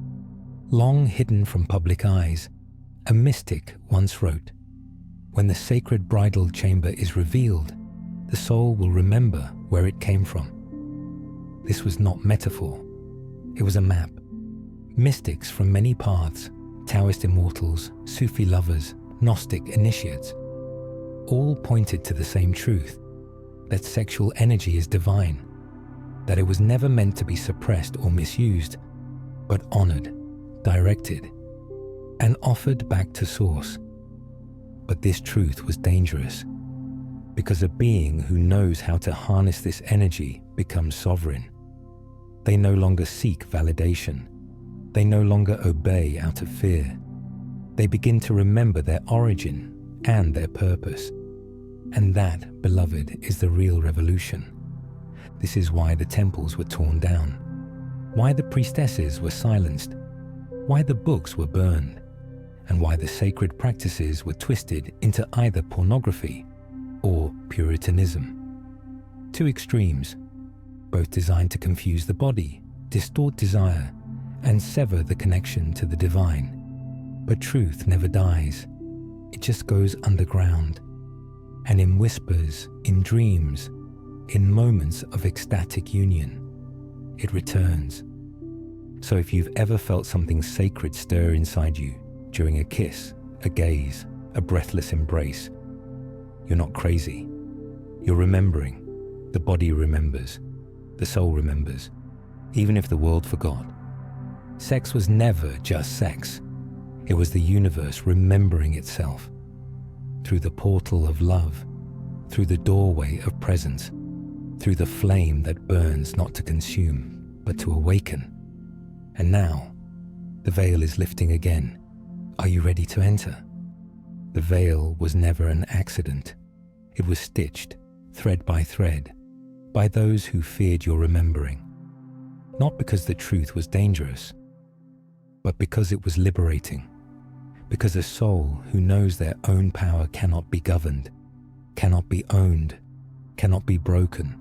A: long hidden from public eyes, a mystic once wrote, "When the sacred bridal chamber is revealed, the soul will remember where it came from." This was not metaphor. It was a map. Mystics from many paths, Taoist immortals, Sufi lovers, Gnostic initiates, all pointed to the same truth, that sexual energy is divine, that it was never meant to be suppressed or misused, but honored, directed, and offered back to source. But this truth was dangerous, because a being who knows how to harness this energy becomes sovereign. They no longer seek validation. They no longer obey out of fear. They begin to remember their origin and their purpose. And that, beloved, is the real revolution. This is why the temples were torn down, why the priestesses were silenced, why the books were burned, and why the sacred practices were twisted into either pornography or Puritanism. Two extremes, both designed to confuse the body, distort desire, and sever the connection to the divine. But truth never dies. It just goes underground. And in whispers, in dreams, in moments of ecstatic union, it returns. So if you've ever felt something sacred stir inside you during a kiss, a gaze, a breathless embrace, you're not crazy. You're remembering. The body remembers. The soul remembers, even if the world forgot. Sex was never just sex. It was the universe remembering itself. Through the portal of love, through the doorway of presence, through the flame that burns not to consume, but to awaken. And now, the veil is lifting again. Are you ready to enter? The veil was never an accident. It was stitched, thread by thread, by those who feared your remembering. Not because the truth was dangerous, but because it was liberating. Because a soul who knows their own power cannot be governed, cannot be owned, cannot be broken.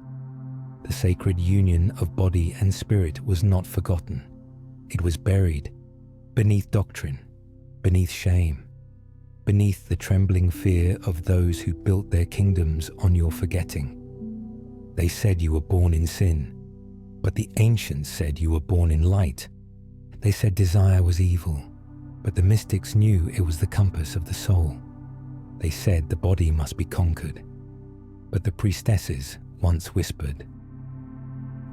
A: The sacred union of body and spirit was not forgotten. It was buried beneath doctrine, beneath shame, beneath the trembling fear of those who built their kingdoms on your forgetting. They said you were born in sin, but the ancients said you were born in light. They said desire was evil, but the mystics knew it was the compass of the soul. They said the body must be conquered, but the priestesses once whispered,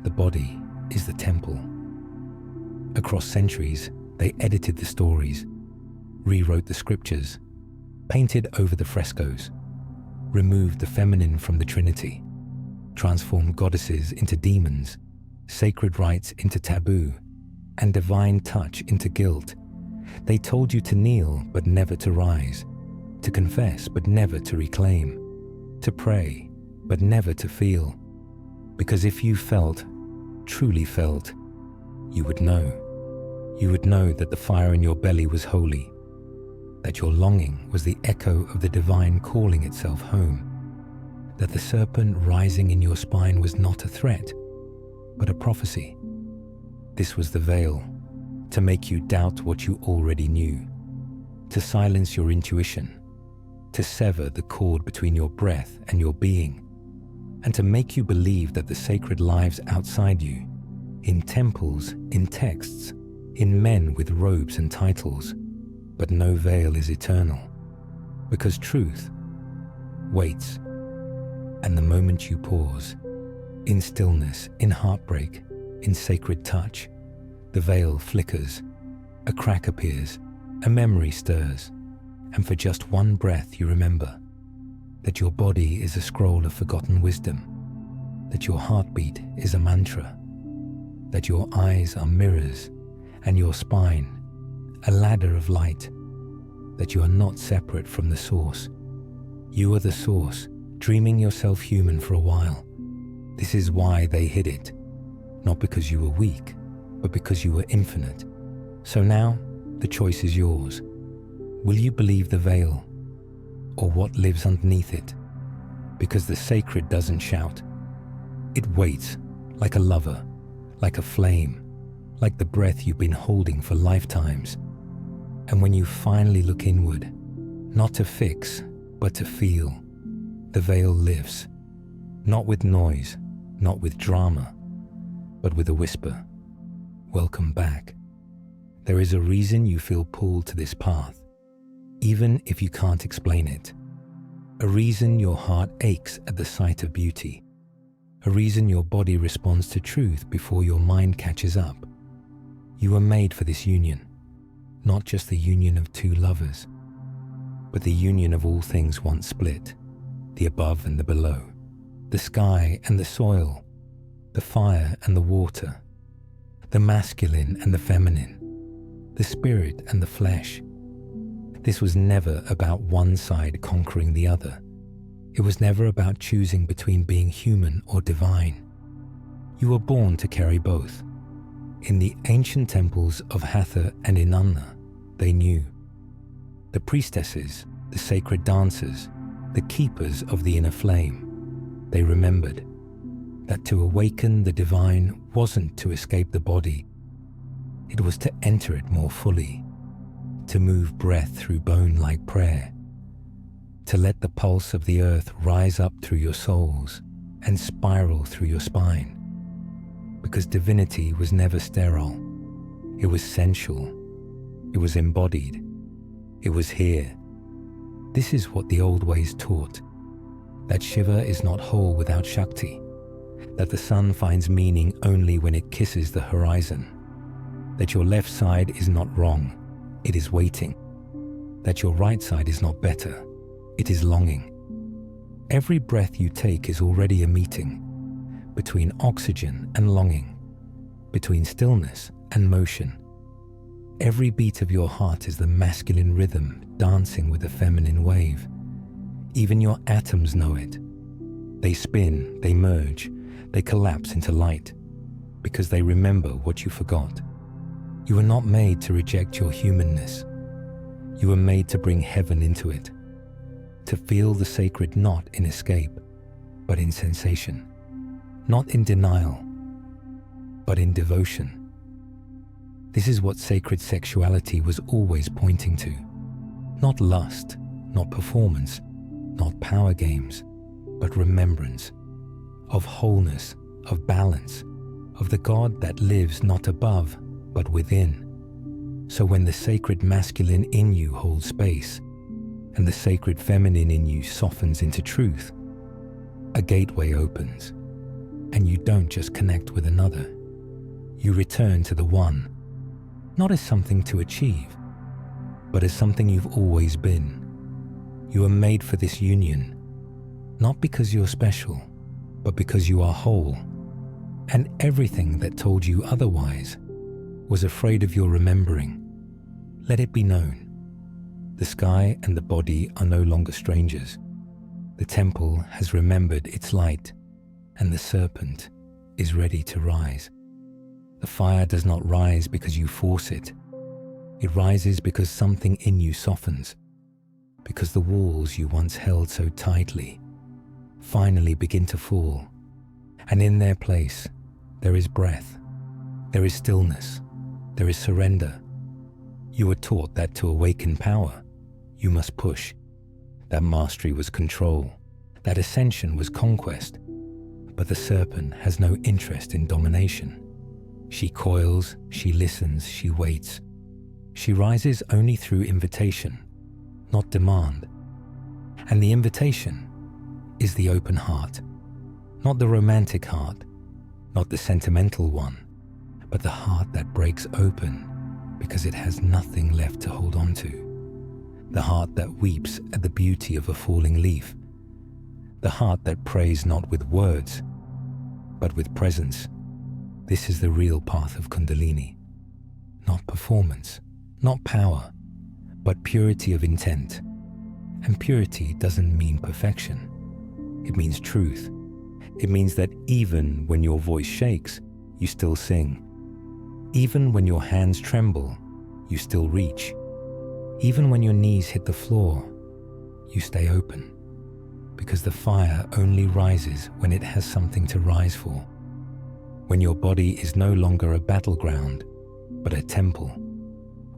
A: the body is the temple. Across centuries, they edited the stories, rewrote the scriptures, painted over the frescoes, removed the feminine from the Trinity, transformed goddesses into demons, sacred rites into taboo, and divine touch into guilt. They told you to kneel but never to rise, to confess but never to reclaim, to pray but never to feel. Because if you felt, truly felt, you would know. You would know that the fire in your belly was holy, that your longing was the echo of the divine calling itself home, that the serpent rising in your spine was not a threat, but a prophecy. This was the veil, to make you doubt what you already knew, to silence your intuition, to sever the cord between your breath and your being, and to make you believe that the sacred lives outside you, in temples, in texts, in men with robes and titles, but no veil is eternal, because truth waits. And the moment you pause, in stillness, in heartbreak, in sacred touch, the veil flickers, a crack appears, a memory stirs, and for just one breath you remember that your body is a scroll of forgotten wisdom, that your heartbeat is a mantra, that your eyes are mirrors, and your spine a ladder of light, that you are not separate from the source. You are the source, dreaming yourself human for a while. This is why they hid it, not because you were weak, but because you were infinite. So now, the choice is yours. Will you believe the veil, or what lives underneath it? Because the sacred doesn't shout. It waits, like a lover, like a flame, like the breath you've been holding for lifetimes. And when you finally look inward, not to fix, but to feel, the veil lives, not with noise, not with drama, but with a whisper. Welcome back. There is a reason you feel pulled to this path, even if you can't explain it. A reason your heart aches at the sight of beauty. A reason your body responds to truth before your mind catches up. You were made for this union, not just the union of two lovers, but the union of all things once split, the above and the below, the sky and the soil, the fire and the water, the masculine and the feminine, the spirit and the flesh. This was never about one side conquering the other. It was never about choosing between being human or divine. You were born to carry both. In the ancient temples of Hathor and Inanna, they knew. the priestesses, the sacred dancers, the keepers of the inner flame. They remembered that to awaken the divine wasn't to escape the body, it was to enter it more fully, to move breath through bone like prayer, to let the pulse of the earth rise up through your souls and spiral through your spine. Because divinity was never sterile, it was sensual, it was embodied, it was here. This is what the old ways taught, that Shiva is not whole without Shakti, that the sun finds meaning only when it kisses the horizon, that your left side is not wrong, it is waiting, that your right side is not better, it is longing. Every breath you take is already a meeting between oxygen and longing, between stillness and motion. Every beat of your heart is the masculine rhythm dancing with the feminine wave. Even your atoms know it. They spin, they merge, they collapse into light because they remember what you forgot. You were not made to reject your humanness. You were made to bring heaven into it, to feel the sacred not in escape, but in sensation, not in denial, but in devotion. This is what sacred sexuality was always pointing to. Not lust, not performance, not power games, but remembrance of wholeness, of balance, of the God that lives not above, but within. So when the sacred masculine in you holds space, and the sacred feminine in you softens into truth, a gateway opens, and you don't just connect with another. You return to the one, not as something to achieve, but as something you've always been. You are made for this union, not because you're special, but because you are whole. And everything that told you otherwise was afraid of your remembering. Let it be known. The sky and the body are no longer strangers. The temple has remembered its light, and the serpent is ready to rise. The fire does not rise because you force it. It rises because something in you softens, because the walls you once held so tightly finally begin to fall, and in their place there is breath, there is stillness, there is surrender. You were taught that to awaken power, you must push, that mastery was control, that ascension was conquest. But the serpent has no interest in domination. She coils, she listens, she waits. She rises only through invitation, not demand. And the invitation is the open heart, not the romantic heart, not the sentimental one, but the heart that breaks open because it has nothing left to hold on to. The heart that weeps at the beauty of a falling leaf. The heart that prays not with words, but with presence. This is the real path of Kundalini. Not performance, not power, but purity of intent. And purity doesn't mean perfection. It means truth. It means that even when your voice shakes, you still sing. Even when your hands tremble, you still reach. Even when your knees hit the floor, you stay open. Because the fire only rises when it has something to rise for. When your body is no longer a battleground, but a temple.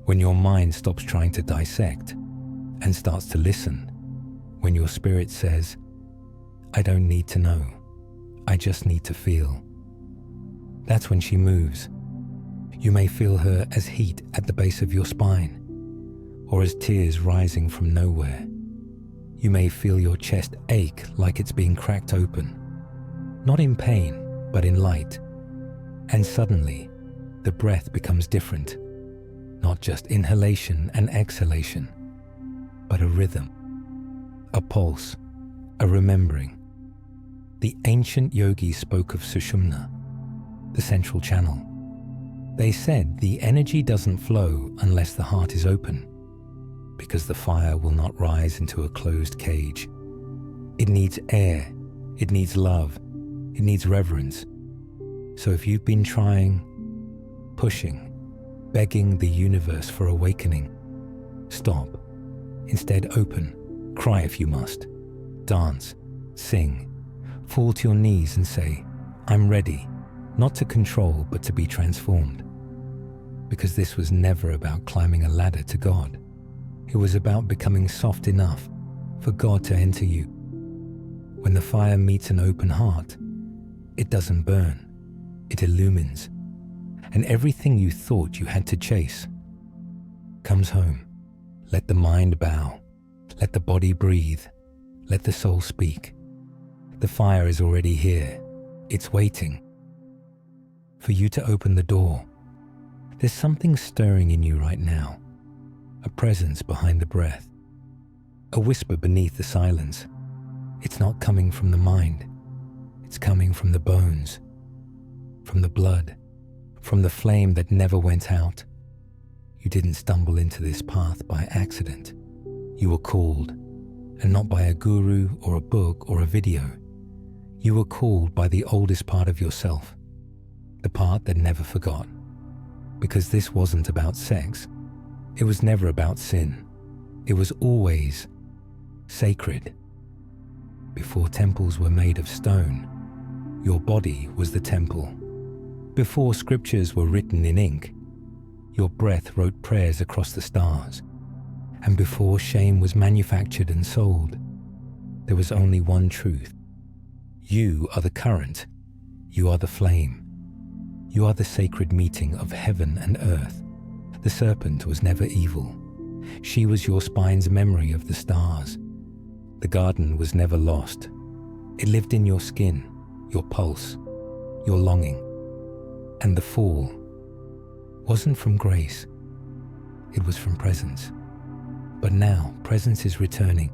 A: When your mind stops trying to dissect and starts to listen. When your spirit says, I don't need to know, I just need to feel. That's when she moves. You may feel her as heat at the base of your spine, or as tears rising from nowhere. You may feel your chest ache like it's being cracked open, not in pain, but in light. And suddenly, the breath becomes different, not just inhalation and exhalation, but a rhythm, a pulse, a remembering. The ancient yogis spoke of Sushumna, the central channel. They said the energy doesn't flow unless the heart is open, because the fire will not rise into a closed cage. It needs air, it needs love, it needs reverence. So if you've been trying, pushing, begging the universe for awakening, stop, Instead, open, cry if you must, dance, sing, fall to your knees and say, I'm ready, not to control but to be transformed. Because this was never about climbing a ladder to God. It was about becoming soft enough for God to enter you. When the fire meets an open heart, it doesn't burn, it illumines. And everything you thought you had to chase comes home. Let the mind bow, let the body breathe, let the soul speak. The fire is already here, it's waiting for you to open the door. There's something stirring in you right now, a presence behind the breath, a whisper beneath the silence. It's not coming from the mind, it's coming from the bones, from the blood, from the flame that never went out. You didn't stumble into this path by accident. You were called, and not by a guru or a book or a video. You were called by the oldest part of yourself, the part that never forgot. Because this wasn't about sex. It was never about sin. It was always sacred. Before temples were made of stone, your body was the temple. Before scriptures were written in ink, your breath wrote prayers across the stars. And before shame was manufactured and sold, there was only one truth. You are the current. You are the flame. You are the sacred meeting of heaven and earth. The serpent was never evil. She was your spine's memory of the stars. The garden was never lost. It lived in your skin, your pulse, your longing. And the fall wasn't from grace. It was from presence. But now presence is returning.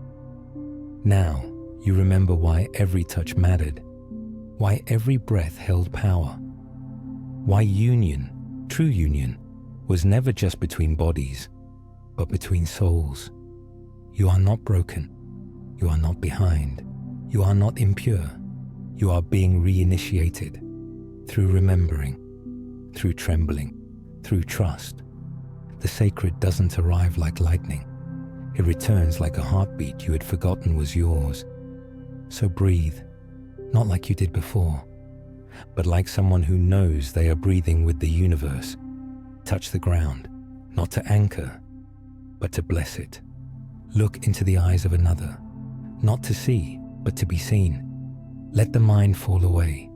A: Now you remember why every touch mattered, why every breath held power, why union, true union, was never just between bodies, but between souls. You are not broken. You are not behind. You are not impure. You are being reinitiated through remembering, through trembling, through trust. The sacred doesn't arrive like lightning. It returns like a heartbeat you had forgotten was yours. So breathe, not like you did before, but like someone who knows they are breathing with the universe. Touch the ground, not to anchor, but to bless it. Look into the eyes of another, not to see, but to be seen. Let the mind fall away.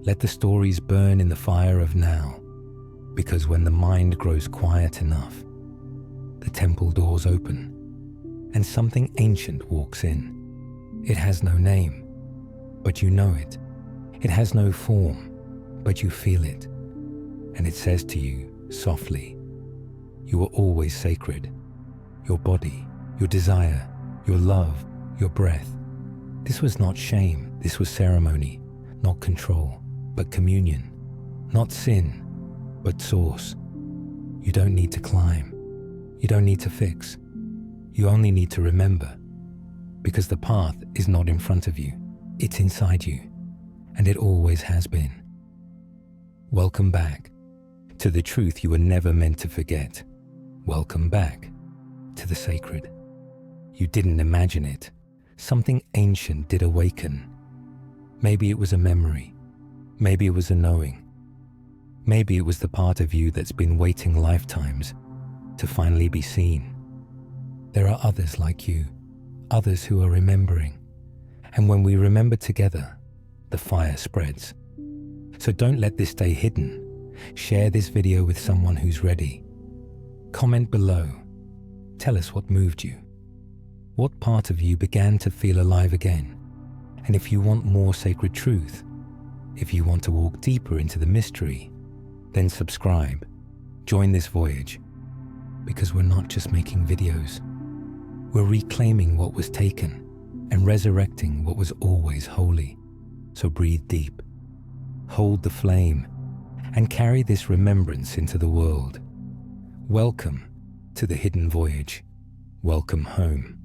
A: Let the stories burn in the fire of now, because when the mind grows quiet enough, the temple doors open, and something ancient walks in. It has no name, but you know it. It has no form, but you feel it. And it says to you, softly, you were always sacred. Your body, your desire, your love, your breath. This was not shame, this was ceremony, not control, but communion. Not sin, but source. You don't need to climb. You don't need to fix. You only need to remember, because the path is not in front of you, it's inside you, and it always has been. Welcome back to the truth you were never meant to forget. Welcome back to the sacred. You didn't imagine it. Something ancient did awaken. Maybe it was a memory. Maybe it was a knowing. Maybe it was the part of you that's been waiting lifetimes to finally be seen. There are others like you, others who are remembering. And when we remember together, the fire spreads. So don't let this stay hidden. Share this video with someone who's ready. Comment below. Tell us what moved you. What part of you began to feel alive again? And if you want more sacred truth, if you want to walk deeper into the mystery, then subscribe. Join this voyage. Because we're not just making videos. We're reclaiming what was taken and resurrecting what was always holy. So breathe deep. Hold the flame and carry this remembrance into the world. Welcome to the hidden voyage. Welcome home.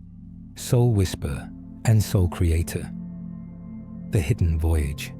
A: Soul Whisper and Soul Creator. The Hidden Voyage.